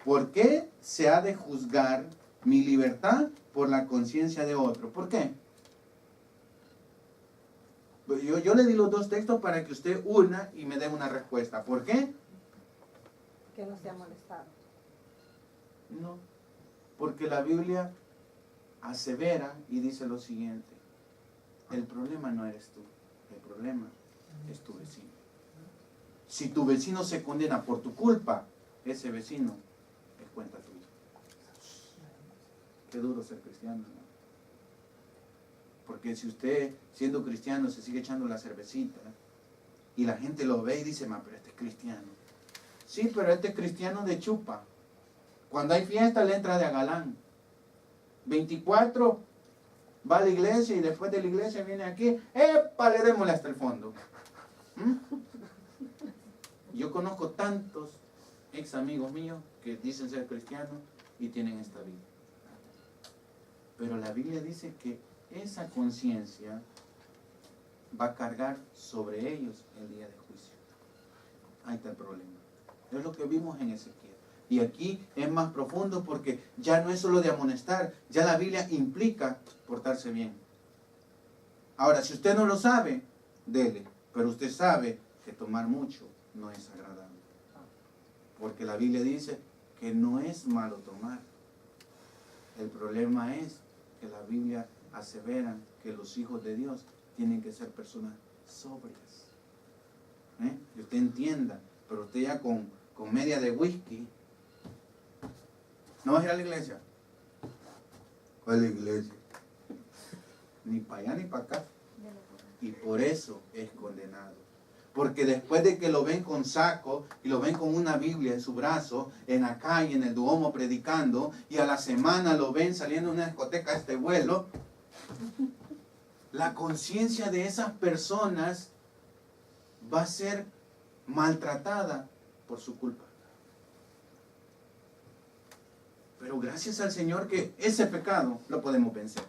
¿por qué se ha de juzgar mi libertad por la conciencia de otro? ¿Por qué? Yo le di los dos textos para que usted una y me dé una respuesta. ¿Por qué? Que no sea molestado. No, porque la Biblia asevera y dice lo siguiente. El problema no eres tú, el problema es tu vecino. Si tu vecino se condena por tu culpa, ese vecino es cuenta tuya. Qué duro ser cristiano, ¿no? Porque si usted, siendo cristiano, se sigue echando la cervecita y la gente lo ve y dice, pero este es cristiano. Sí, pero este es cristiano de chupa. Cuando hay fiesta le entra de a galán. 24 va a la iglesia y después de la iglesia viene aquí, ¡epa! Le démosle hasta el fondo. Yo conozco tantos ex amigos míos que dicen ser cristianos y tienen esta vida. Pero la Biblia dice que esa conciencia va a cargar sobre ellos el día de juicio. Ahí está el problema. Es lo que vimos en Ezequiel. Y aquí es más profundo porque ya no es solo de amonestar, ya la Biblia implica portarse bien. Ahora, si usted no lo sabe, dele. Pero usted sabe que tomar mucho no es agradable. Porque la Biblia dice que no es malo tomar. El problema es que la Biblia asevera que los hijos de Dios tienen que ser personas sobrias. Que usted entienda, pero usted ya con media de whisky, ¿no vas a ir a la iglesia? ¿Cuál es la iglesia? Ni para allá ni para acá. Y por eso es condenado. Porque después de que lo ven con saco y lo ven con una Biblia en su brazo, en la calle, en el Duomo predicando, y a la semana lo ven saliendo de una discoteca a este vuelo, la conciencia de esas personas va a ser maltratada por su culpa. Pero gracias al Señor que ese pecado lo podemos vencer.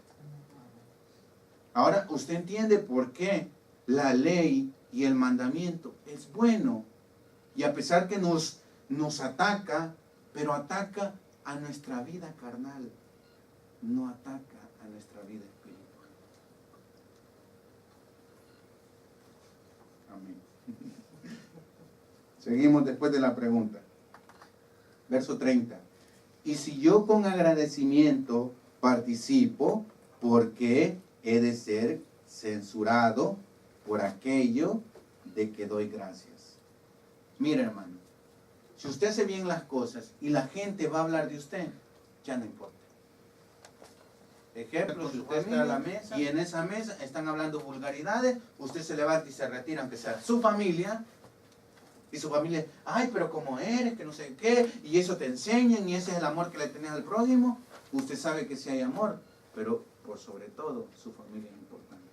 Ahora usted entiende por qué la ley y el mandamiento es bueno. Y a pesar que nos ataca, pero ataca a nuestra vida carnal, no ataca a nuestra vida espiritual. Amén. Seguimos después de la pregunta. Verso 30. Y si yo con agradecimiento participo, ¿por qué he de ser censurado por aquello de que doy gracias? Mira, hermano, si usted hace bien las cosas y la gente va a hablar de usted, ya no importa. Ejemplo, si usted está a la mesa y en esa mesa están hablando vulgaridades, usted se levanta y se retira, aunque sea su familia, y su familia, ay, pero como eres, que no sé qué, y eso te enseñan, y ese es el amor que le tenés al prójimo. Usted sabe que sí hay amor, pero por sobre todo su familia es importante.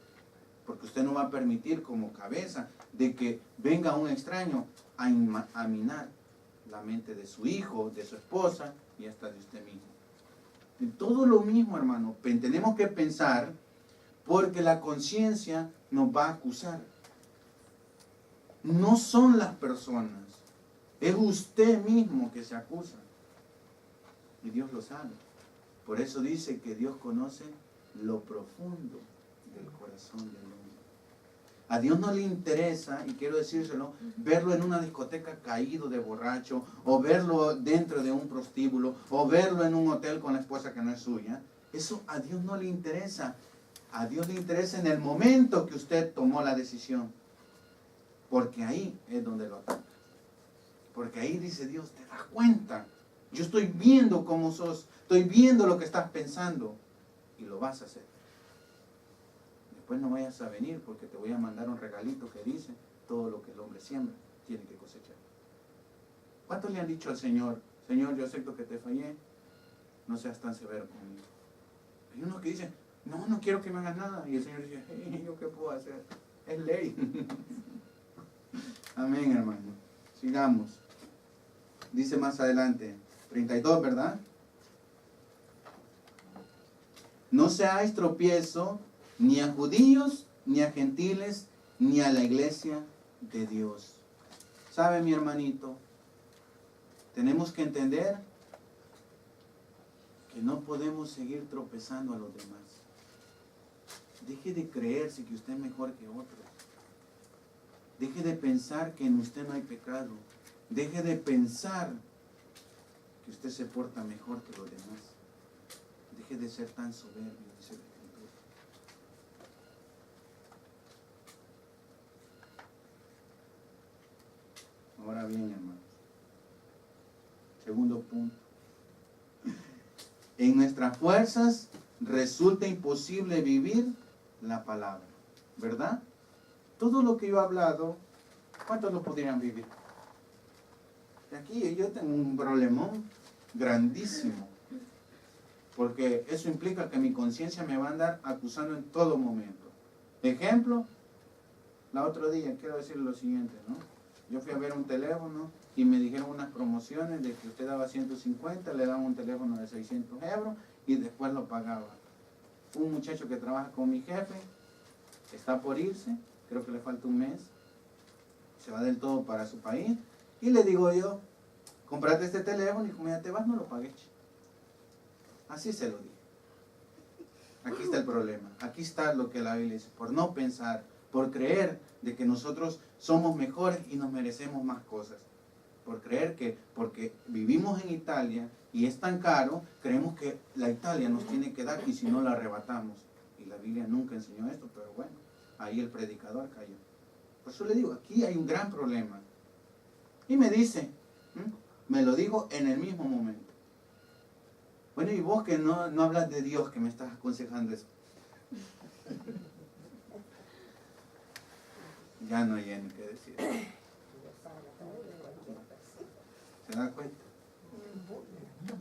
Porque usted no va a permitir como cabeza de que venga un extraño a minar la mente de su hijo, de su esposa y hasta de usted mismo. Y todo lo mismo, hermano, tenemos que pensar porque la conciencia nos va a acusar. No son las personas, es usted mismo que se acusa. Y Dios lo sabe. Por eso dice que Dios conoce lo profundo del corazón del hombre. A Dios no le interesa, y quiero decírselo, verlo en una discoteca caído de borracho, o verlo dentro de un prostíbulo, o verlo en un hotel con la esposa que no es suya. Eso a Dios no le interesa. A Dios le interesa en el momento que usted tomó la decisión. Porque ahí es donde lo ataca. Porque ahí dice Dios, te das cuenta. Yo estoy viendo cómo sos. Estoy viendo lo que estás pensando. Y lo vas a hacer. Después no vayas a venir porque te voy a mandar un regalito que dice, todo lo que el hombre siembra tiene que cosechar. ¿Cuántos le han dicho al Señor, Señor, yo acepto que te fallé, no seas tan severo conmigo? Hay unos que dicen, no quiero que me hagas nada. Y el Señor dice, ¿yo qué puedo hacer? Es ley. Amén, hermano. Sigamos. Dice más adelante, 32, ¿verdad? No seáis tropiezo ni a judíos, ni a gentiles, ni a la iglesia de Dios. ¿Sabe, mi hermanito? Tenemos que entender que no podemos seguir tropezando a los demás. Deje de creerse que usted es mejor que otro. Deje de pensar que en usted no hay pecado. Deje de pensar que usted se porta mejor que los demás. Deje de ser tan soberbio, dice la Escritura. bien, hermanos. Segundo punto. En nuestras fuerzas resulta imposible vivir la palabra, ¿verdad? Todo lo que yo he hablado, ¿cuántos lo podrían vivir? Aquí yo tengo un problemón grandísimo, porque eso implica que mi conciencia me va a andar acusando en todo momento. Ejemplo, la otro día, quiero decir lo siguiente, ¿no? Yo fui a ver un teléfono y me dijeron unas promociones de que usted daba 150, le daban un teléfono de 600 euros y después lo pagaba. Un muchacho que trabaja con mi jefe, está por irse, creo que le falta un mes, se va del todo para su país, y le digo yo, comprate este teléfono y como ya te vas, no lo pagues. Así se lo dije. Aquí está el problema, aquí está lo que la Biblia dice, por no pensar, por creer de que nosotros somos mejores y nos merecemos más cosas. Por creer que porque vivimos en Italia y es tan caro, creemos que la Italia nos tiene que dar y si no la arrebatamos. Y la Biblia nunca enseñó esto, pero bueno, ahí el predicador cayó. Por eso le digo, aquí hay un gran problema. Y me dice, me lo dijo en el mismo momento. Bueno, y vos que no hablas de Dios, que me estás aconsejando eso. Ya no hay ni qué decir. ¿Se da cuenta?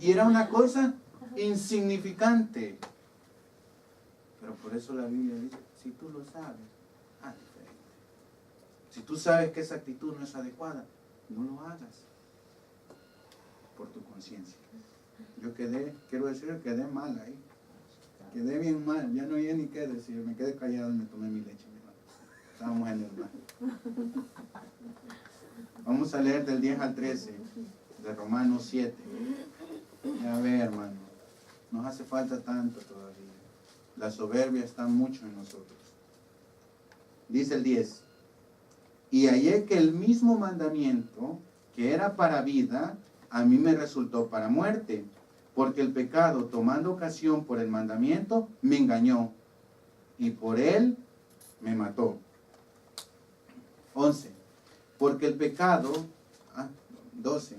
Y era una cosa insignificante. Pero por eso la Biblia dice, si tú lo sabes, haz diferente. Si tú sabes que esa actitud no es adecuada, no lo hagas por tu conciencia. Yo quiero decir, quedé mal ahí. Quedé bien mal, ya no había ni qué decir. Me quedé callado y me tomé mi leche. Estábamos en el mar. Vamos a leer del 10 al 13 de Romanos 7. Ya ve, hermano, nos hace falta tanto todavía. La soberbia está mucho en nosotros. Dice el 10. Y hallé que el mismo mandamiento que era para vida, a mí me resultó para muerte, porque el pecado, tomando ocasión por el mandamiento, me engañó, y por él me mató. 11. Porque el pecado, 12.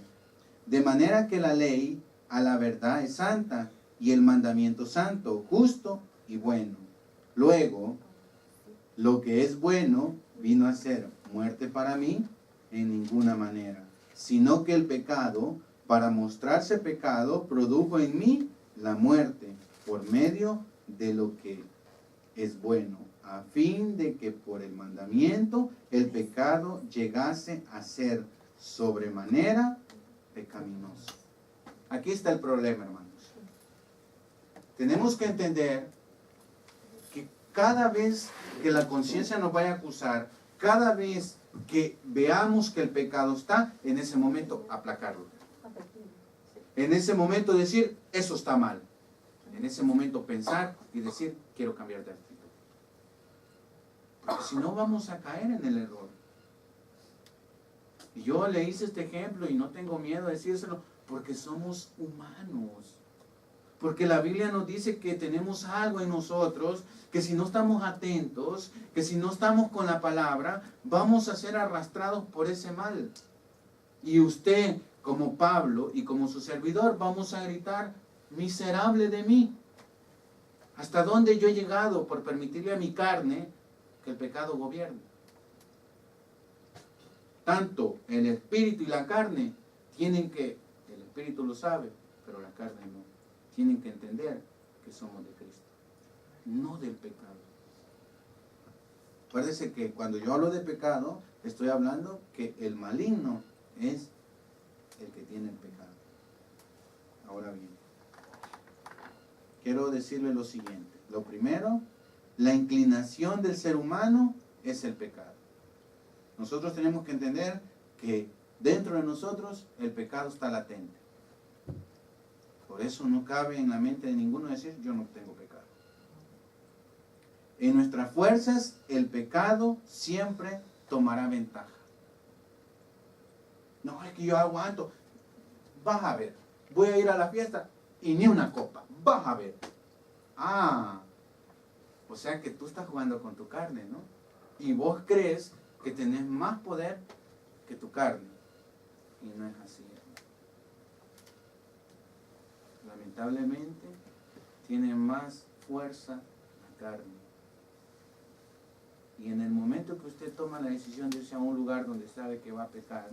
De manera que la ley a la verdad es santa, y el mandamiento santo, justo y bueno. Luego, lo que es bueno vino a ser muerte para mí en ninguna manera, sino que el pecado, para mostrarse pecado, produjo en mí la muerte por medio de lo que es bueno, a fin de que por el mandamiento el pecado llegase a ser sobremanera pecaminoso. Aquí está el problema, hermanos. Tenemos que entender que cada vez que la conciencia nos vaya a acusar, cada vez que veamos que el pecado está, en ese momento aplacarlo. En ese momento decir, eso está mal. En ese momento pensar y decir, quiero cambiar de actitud. Porque si no vamos a caer en el error. Y yo le hice este ejemplo y no tengo miedo a decírselo porque somos humanos. Porque la Biblia nos dice que tenemos algo en nosotros, que si no estamos atentos, que si no estamos con la palabra, vamos a ser arrastrados por ese mal. Y usted, como Pablo y como su servidor, vamos a gritar, miserable de mí. ¿Hasta dónde yo he llegado por permitirle a mi carne que el pecado gobierne? Tanto el espíritu y la carne tienen que, el espíritu lo sabe, pero la carne no. Tienen que entender que somos de Cristo, no del pecado. Acuérdense que cuando yo hablo de pecado, estoy hablando que el maligno es el que tiene el pecado. Ahora bien, quiero decirle lo siguiente. Lo primero, la inclinación del ser humano es el pecado. Nosotros tenemos que entender que dentro de nosotros el pecado está latente. Por eso no cabe en la mente de ninguno decir, yo no tengo pecado. En nuestras fuerzas, el pecado siempre tomará ventaja. No, es que yo aguanto. Vas a ver, voy a ir a la fiesta y ni una copa. Vas a ver. O sea que tú estás jugando con tu carne, ¿no? Y vos crees que tenés más poder que tu carne. Y no es así, hermano. Lamentablemente, tiene más fuerza la carne. Y en el momento que usted toma la decisión de irse a un lugar donde sabe que va a pecar,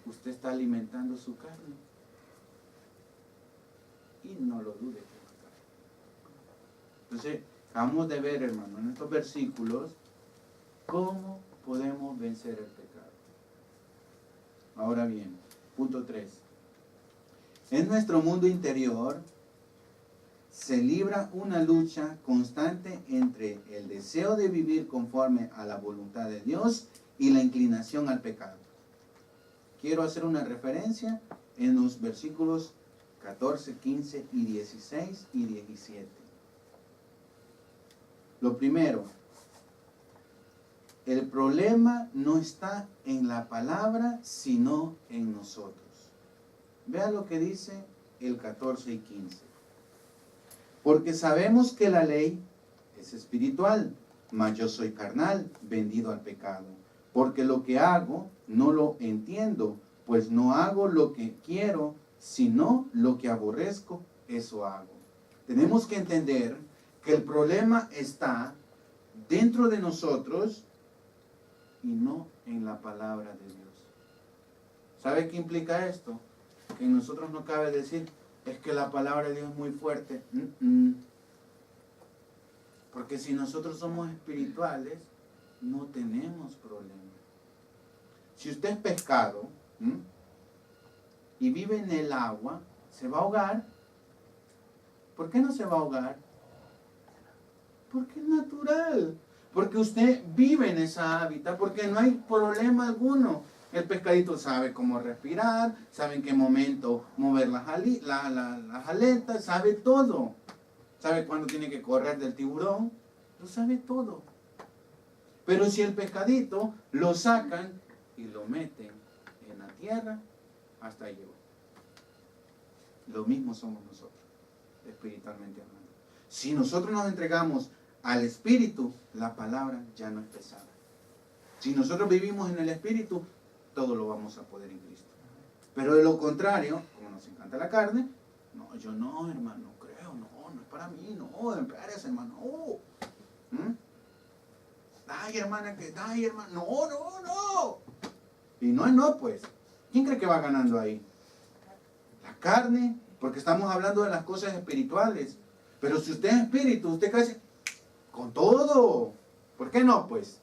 usted está alimentando su carne. Y no lo dude que va a caer. Entonces, acabamos de ver, hermano, en estos versículos, cómo podemos vencer el pecado. Ahora bien, punto 3. En nuestro mundo interior se libra una lucha constante entre el deseo de vivir conforme a la voluntad de Dios y la inclinación al pecado. Quiero hacer una referencia en los versículos 14, 15 y 16 y 17. Lo primero, el problema no está en la palabra, sino en nosotros. Vea lo que dice el 14 y 15. Porque sabemos que la ley es espiritual, mas yo soy carnal, vendido al pecado. Porque lo que hago no lo entiendo, pues no hago lo que quiero, sino lo que aborrezco, eso hago. Tenemos que entender que el problema está dentro de nosotros y no en la palabra de Dios. ¿Sabe qué implica esto? Que en nosotros no cabe decir, es que la palabra de Dios es muy fuerte. Porque si nosotros somos espirituales, no tenemos problema. Si usted es pescado y vive en el agua, ¿se va a ahogar? ¿Por qué no se va a ahogar? Porque es natural. Porque usted vive en esa hábitat, porque no hay problema alguno. El pescadito sabe cómo respirar, sabe en qué momento mover las aletas, sabe todo. Sabe cuándo tiene que correr del tiburón, lo sabe todo. Pero si el pescadito lo sacan y lo meten en la tierra, hasta ahí llegó. Lo mismo somos nosotros, espiritualmente hablando. Si nosotros nos entregamos al Espíritu, la palabra ya no es pesada. Si nosotros vivimos en el Espíritu, todo lo vamos a poder en Cristo. Pero de lo contrario, como nos encanta la carne, no, yo no, hermano, no creo, no es para mí, no, espérese, hermano, no. Ay, hermana, ay, hermano, no. Y no es no, pues. ¿Quién cree que va ganando ahí? La carne, porque estamos hablando de las cosas espirituales. Pero si usted es espíritu, usted crece con todo. ¿Por qué no, pues?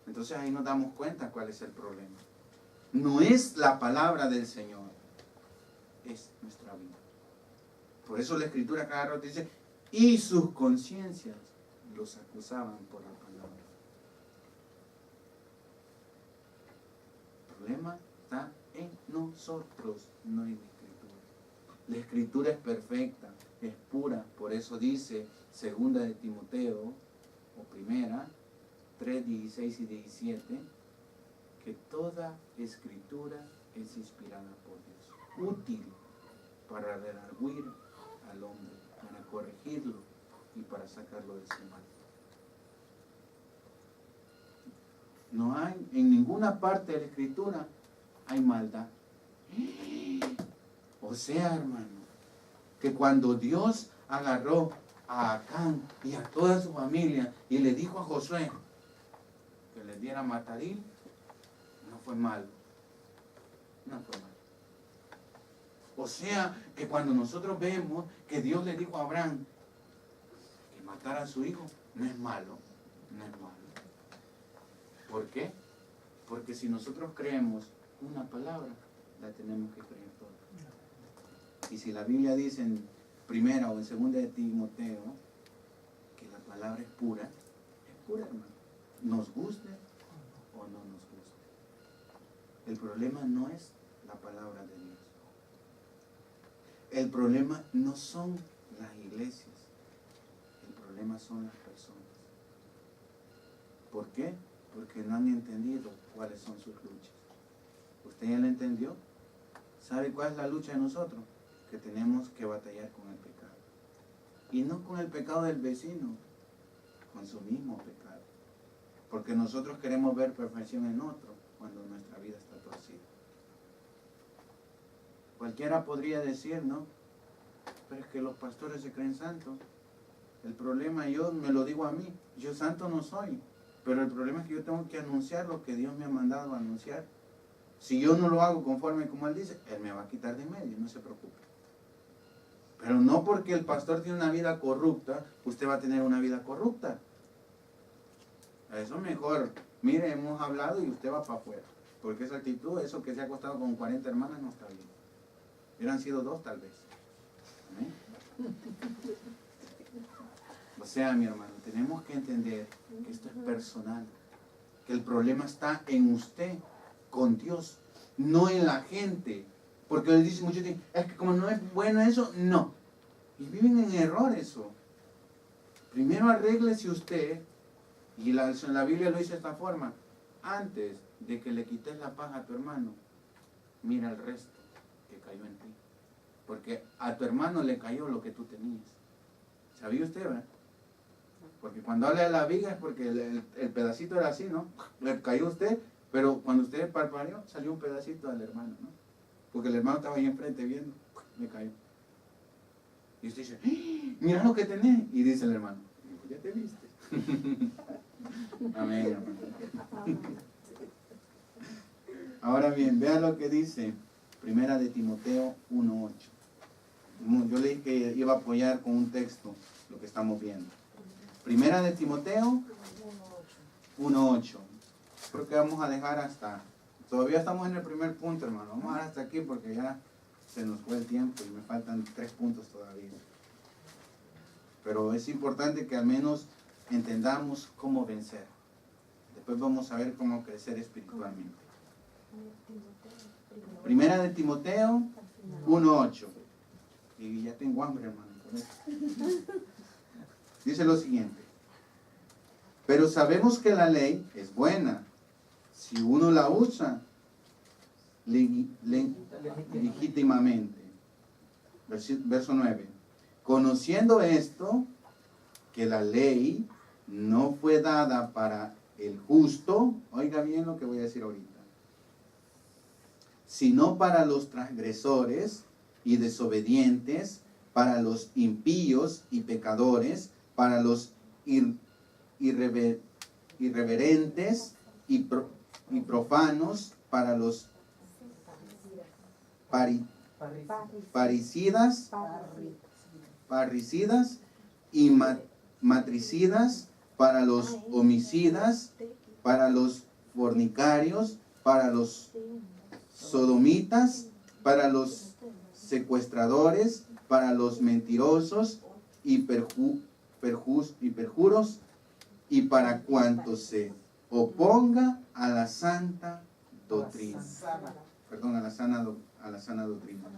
Entonces ahí nos damos cuenta cuál es el problema. No es la palabra del Señor, es nuestra vida. Por eso la Escritura cada rato dice, y sus conciencias los acusaban por la palabra. El problema está en nosotros, no en la Escritura. La Escritura es perfecta, es pura. Por eso dice, segunda de Timoteo, o primera, 3, 16 y 17, que toda Escritura es inspirada por Dios, útil para redarguir al hombre, para corregirlo y para sacarlo de su mal. No hay, en ninguna parte de la Escritura hay maldad. O sea, hermano, que cuando Dios agarró a Acán y a toda su familia y le dijo a Josué que le diera matadil, no fue malo. No fue malo. O sea, que cuando nosotros vemos que Dios le dijo a Abraham que matara a su hijo, no es malo. No es malo. ¿Por qué? Porque si nosotros creemos una palabra, la tenemos que creer toda. Y si la Biblia dice en primera o en segunda de Timoteo que la palabra es pura, hermano. Nos guste o no nos guste. El problema no es la palabra de Dios. El problema no son las iglesias. El problema son las personas. ¿Por qué? Porque no han entendido cuáles son sus luchas. ¿Usted ya la entendió? ¿Sabe cuál es la lucha de nosotros? Que tenemos que batallar con el pecado. Y no con el pecado del vecino, con su mismo pecado. Porque nosotros queremos ver perfección en otro cuando nuestra vida está torcida. Cualquiera podría decir, ¿no? Pero es que los pastores se creen santos. El problema, yo me lo digo a mí, yo santo no soy, pero el problema es que yo tengo que anunciar lo que Dios me ha mandado a anunciar. Si yo no lo hago conforme como Él dice, Él me va a quitar de en medio, no se preocupe. Pero no porque el pastor tiene una vida corrupta, usted va a tener una vida corrupta. Eso mejor, mire, hemos hablado y usted va para afuera. Porque esa actitud, eso que se ha acostado con 40 hermanas no está bien. Hubieran sido 2 tal vez. ¿Amén? O sea, mi hermano, tenemos que entender que esto es personal, que el problema está en usted, con Dios, no en la gente. Porque le dicen muchos, es que como no es bueno eso, no. Y viven en error eso. Primero arréglese usted, y la Biblia lo dice de esta forma, antes de que le quites la paja a tu hermano, mira el resto que cayó en ti. Porque a tu hermano le cayó lo que tú tenías. ¿Sabía usted, verdad? Porque cuando habla de la viga es porque el pedacito era así, ¿no? Le cayó a usted, pero cuando usted parpadeó, salió un pedacito del hermano, ¿no? Porque el hermano estaba ahí enfrente viendo, le cayó. Y usted dice, ¡ah! Mira lo que tenés. Y dice el hermano, ya te viste. Amén, hermano. Ahora bien, vea lo que dice Primera de Timoteo 1:8. Yo le dije que iba a apoyar con un texto lo que estamos viendo. Primera de Timoteo 1:8. Creo que vamos a dejar hasta... Todavía estamos en el primer punto, hermano. Vamos a dejar hasta aquí porque ya se nos fue el tiempo y me faltan 3 puntos todavía. Pero es importante que al menos entendamos cómo vencer. Después vamos a ver cómo crecer espiritualmente. Primera de Timoteo 1:8. Y ya tengo hambre, hermano. Por eso. Dice lo siguiente. Pero sabemos que la ley es buena si uno la usa legítimamente. Verso 9. Conociendo esto, que la ley no fue dada para el justo, oiga bien lo que voy a decir ahorita, sino para los transgresores y desobedientes, para los impíos y pecadores, para los irreverentes y profanos, para los parricidas y matricidas, para los homicidas, para los fornicarios, para los sodomitas, para los secuestradores, para los mentirosos y perjuros, y para cuantos se oponga a la santa doctrina. Perdón, a la sana doctrina.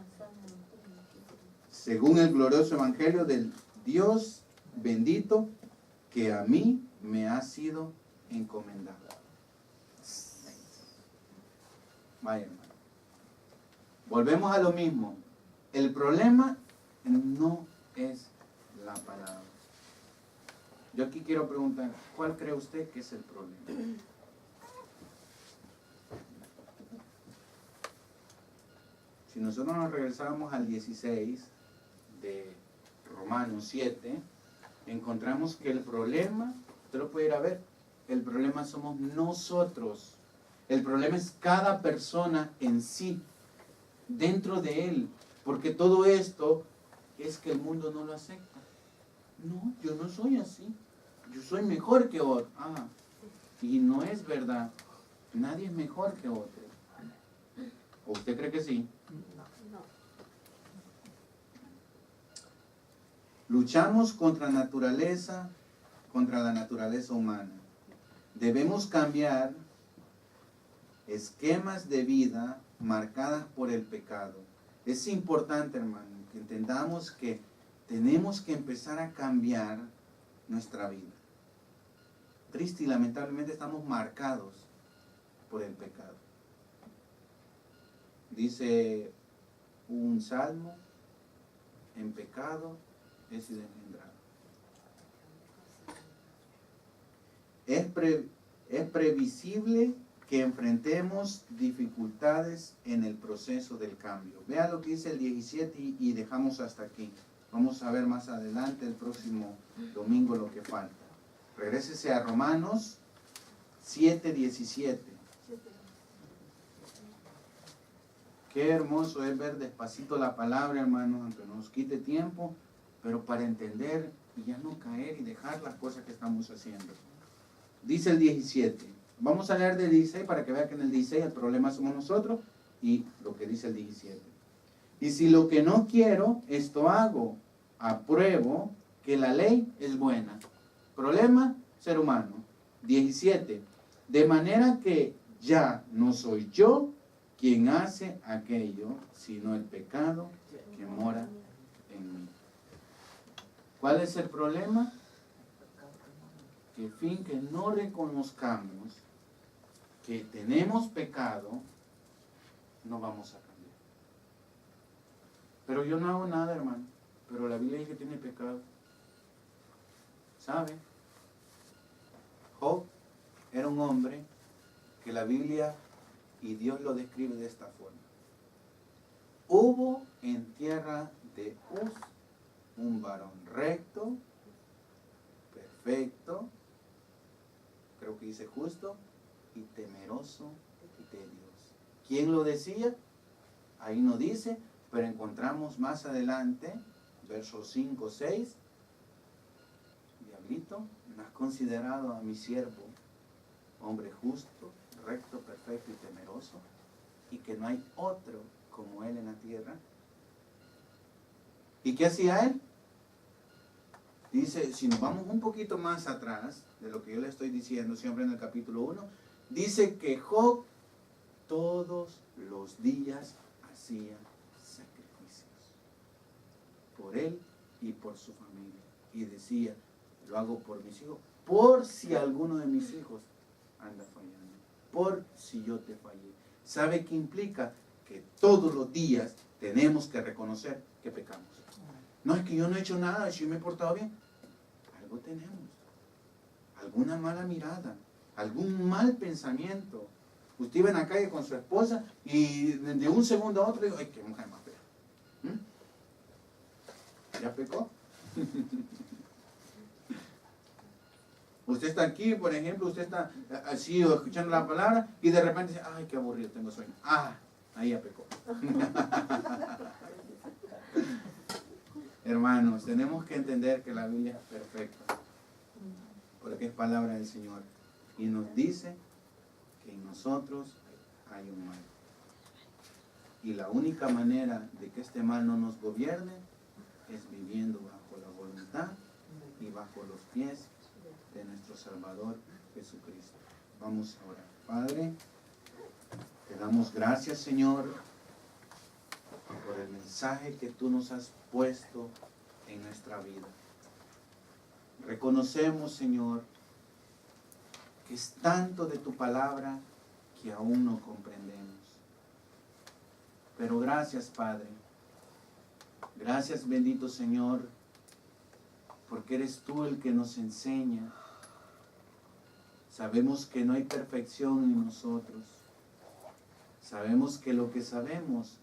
Según el glorioso evangelio del Dios bendito, que a mí me ha sido encomendado. Vaya, hermano. Volvemos a lo mismo. El problema no es la palabra. Yo aquí quiero preguntar, ¿cuál cree usted que es el problema? Si nosotros nos regresamos al 16 de Romanos 7, encontramos que el problema, usted lo puede ir a ver, el problema somos nosotros. El problema es cada persona en sí, dentro de él. Porque todo esto es que el mundo no lo acepta. No, yo no soy así. Yo soy mejor que otro. Ah, y no es verdad. Nadie es mejor que otro. ¿O usted cree que sí? No. Luchamos contra la naturaleza humana. Debemos cambiar esquemas de vida marcadas por el pecado. Es importante, hermano, que entendamos que tenemos que empezar a cambiar nuestra vida. Triste y lamentablemente estamos marcados por el pecado. Dice un salmo, en pecado he sido engendrado. Es previsible que enfrentemos dificultades en el proceso del cambio. Vea lo que dice el 17 y dejamos hasta aquí. Vamos a ver más adelante el próximo domingo lo que falta. Regrésese a Romanos 7:17. Qué hermoso es ver despacito la palabra, hermanos, aunque nos quite tiempo, pero para entender y ya no caer y dejar las cosas que estamos haciendo. Dice el 17. Vamos a leer del 16 para que vean que en el 16 el problema somos nosotros y lo que dice el 17. Y si lo que no quiero, esto hago, apruebo que la ley es buena. Problema, ser humano. 17. De manera que ya no soy yo quien hace aquello, sino el pecado que mora en mí. ¿Cuál es el problema? Que fin que no reconozcamos que tenemos pecado, no vamos a cambiar. Pero yo no hago nada, hermano. Pero la Biblia dice que tiene pecado. ¿Sabe? Job era un hombre que la Biblia y Dios lo describe de esta forma. Hubo en tierra de Uz un varón recto, perfecto, creo que dice justo, y temeroso de Dios. ¿Quién lo decía? Ahí no dice, pero encontramos más adelante, versos 5, 6, diablito, ¿no has considerado a mi siervo, hombre justo, recto, perfecto y temeroso, y que no hay otro como él en la tierra? ¿Y qué hacía él? Dice, si nos vamos un poquito más atrás de lo que yo le estoy diciendo siempre en el capítulo 1, dice que Job todos los días hacía sacrificios por él y por su familia. Y decía, lo hago por mis hijos, por si alguno de mis hijos anda fallando, por si yo te fallé. ¿Sabe qué implica? Que todos los días tenemos que reconocer que pecamos. No es que yo no he hecho nada, si yo me he portado bien. Algo tenemos. Alguna mala mirada, algún mal pensamiento. Usted iba en la calle con su esposa y de un segundo a otro digo, ay, qué mujer más fea. ¿Ya pecó? Usted está aquí, por ejemplo, usted está así escuchando la palabra y de repente dice, ay, qué aburrido, tengo sueño. Ah, ahí ya pecó. Hermanos, tenemos que entender que la Biblia es perfecta, porque es palabra del Señor. Y nos dice que en nosotros hay un mal. Y la única manera de que este mal no nos gobierne es viviendo bajo la voluntad y bajo los pies de nuestro Salvador Jesucristo. Vamos a orar. Padre, te damos gracias, Señor, por el mensaje que tú nos has puesto en nuestra vida. Reconocemos, Señor, que es tanto de tu palabra que aún no comprendemos. Pero gracias, Padre. Gracias, bendito Señor, porque eres tú el que nos enseña. Sabemos que no hay perfección en nosotros. Sabemos que lo que sabemos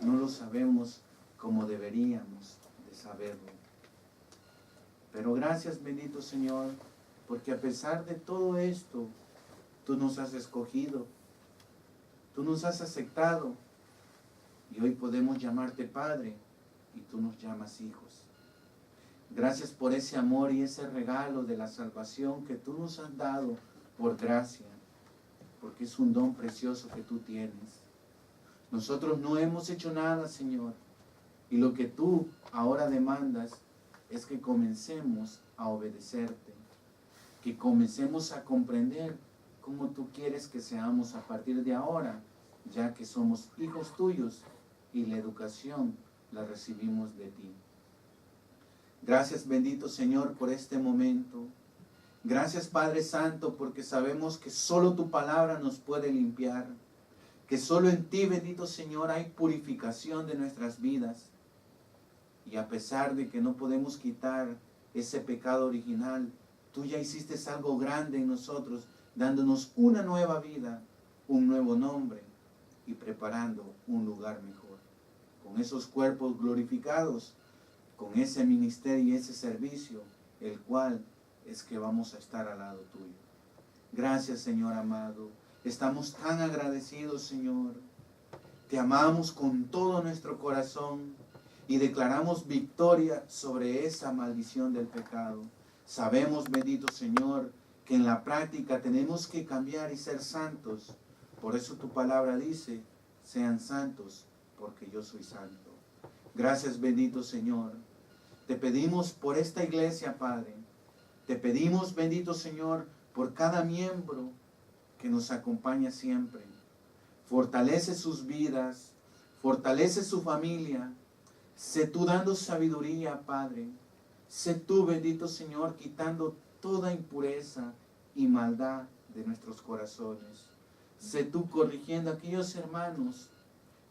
no lo sabemos como deberíamos de saberlo. Pero gracias, bendito Señor, porque a pesar de todo esto, tú nos has escogido, tú nos has aceptado, y hoy podemos llamarte Padre, y tú nos llamas hijos. Gracias por ese amor y ese regalo de la salvación que tú nos has dado por gracia, porque es un don precioso que tú tienes. Nosotros no hemos hecho nada, Señor, y lo que tú ahora demandas es que comencemos a obedecerte, que comencemos a comprender cómo tú quieres que seamos a partir de ahora, ya que somos hijos tuyos y la educación la recibimos de ti. Gracias, bendito Señor, por este momento. Gracias, Padre Santo, porque sabemos que solo tu palabra nos puede limpiar, que solo en ti, bendito Señor, hay purificación de nuestras vidas. Y a pesar de que no podemos quitar ese pecado original, tú ya hiciste algo grande en nosotros, dándonos una nueva vida un nuevo nombre y preparando un lugar mejor. Con esos cuerpos glorificados, con ese ministerio y ese servicio, el cual es que vamos a estar al lado tuyo. Gracias, Señor amado. Estamos tan agradecidos, Señor. Te amamos con todo nuestro corazón y declaramos victoria sobre esa maldición del pecado. Sabemos, bendito Señor, que en la práctica tenemos que cambiar y ser santos. Por eso tu palabra dice, sean santos, porque yo soy santo. Gracias, bendito Señor. Te pedimos por esta iglesia, Padre. Te pedimos, bendito Señor, por cada miembro que nos acompaña siempre. Fortalece sus vidas, fortalece su familia. Sé tú dando sabiduría, Padre. Sé tú, bendito Señor, quitando toda impureza y maldad de nuestros corazones. Sé tú corrigiendo a aquellos hermanos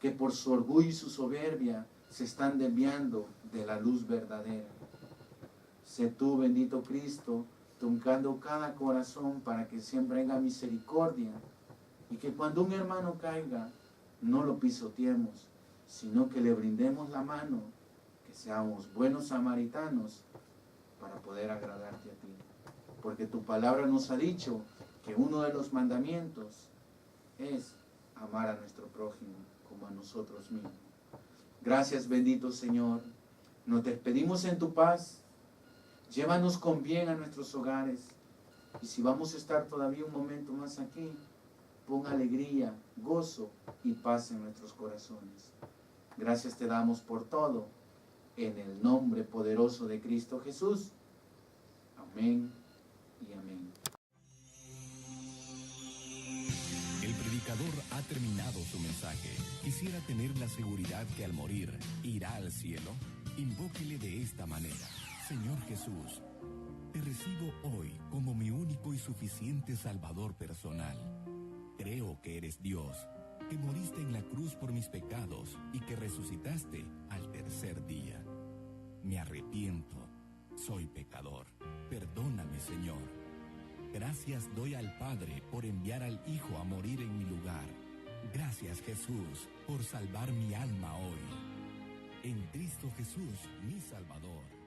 que por su orgullo y su soberbia se están desviando de la luz verdadera. Sé tú, bendito Cristo, tocando cada corazón para que siempre haya misericordia y que cuando un hermano caiga, no lo pisoteemos, sino que le brindemos la mano, que seamos buenos samaritanos para poder agradarte a ti. Porque tu palabra nos ha dicho que uno de los mandamientos es amar a nuestro prójimo como a nosotros mismos. Gracias, bendito Señor. Nos despedimos en tu paz. Llévanos con bien a nuestros hogares. Y si vamos a estar todavía un momento más aquí, pon alegría, gozo y paz en nuestros corazones. Gracias te damos por todo, en el nombre poderoso de Cristo Jesús. Amén y amén. El predicador ha terminado su mensaje. Quisiera tener la seguridad que al morir irá al cielo. Invóquele de esta manera: Señor Jesús, te recibo hoy como mi único y suficiente Salvador personal. Creo que eres Dios, que moriste en la cruz por mis pecados y que resucitaste al tercer día. Me arrepiento, soy pecador. Perdóname, Señor. Gracias doy al Padre por enviar al Hijo a morir en mi lugar. Gracias, Jesús, por salvar mi alma hoy. En Cristo Jesús, mi Salvador.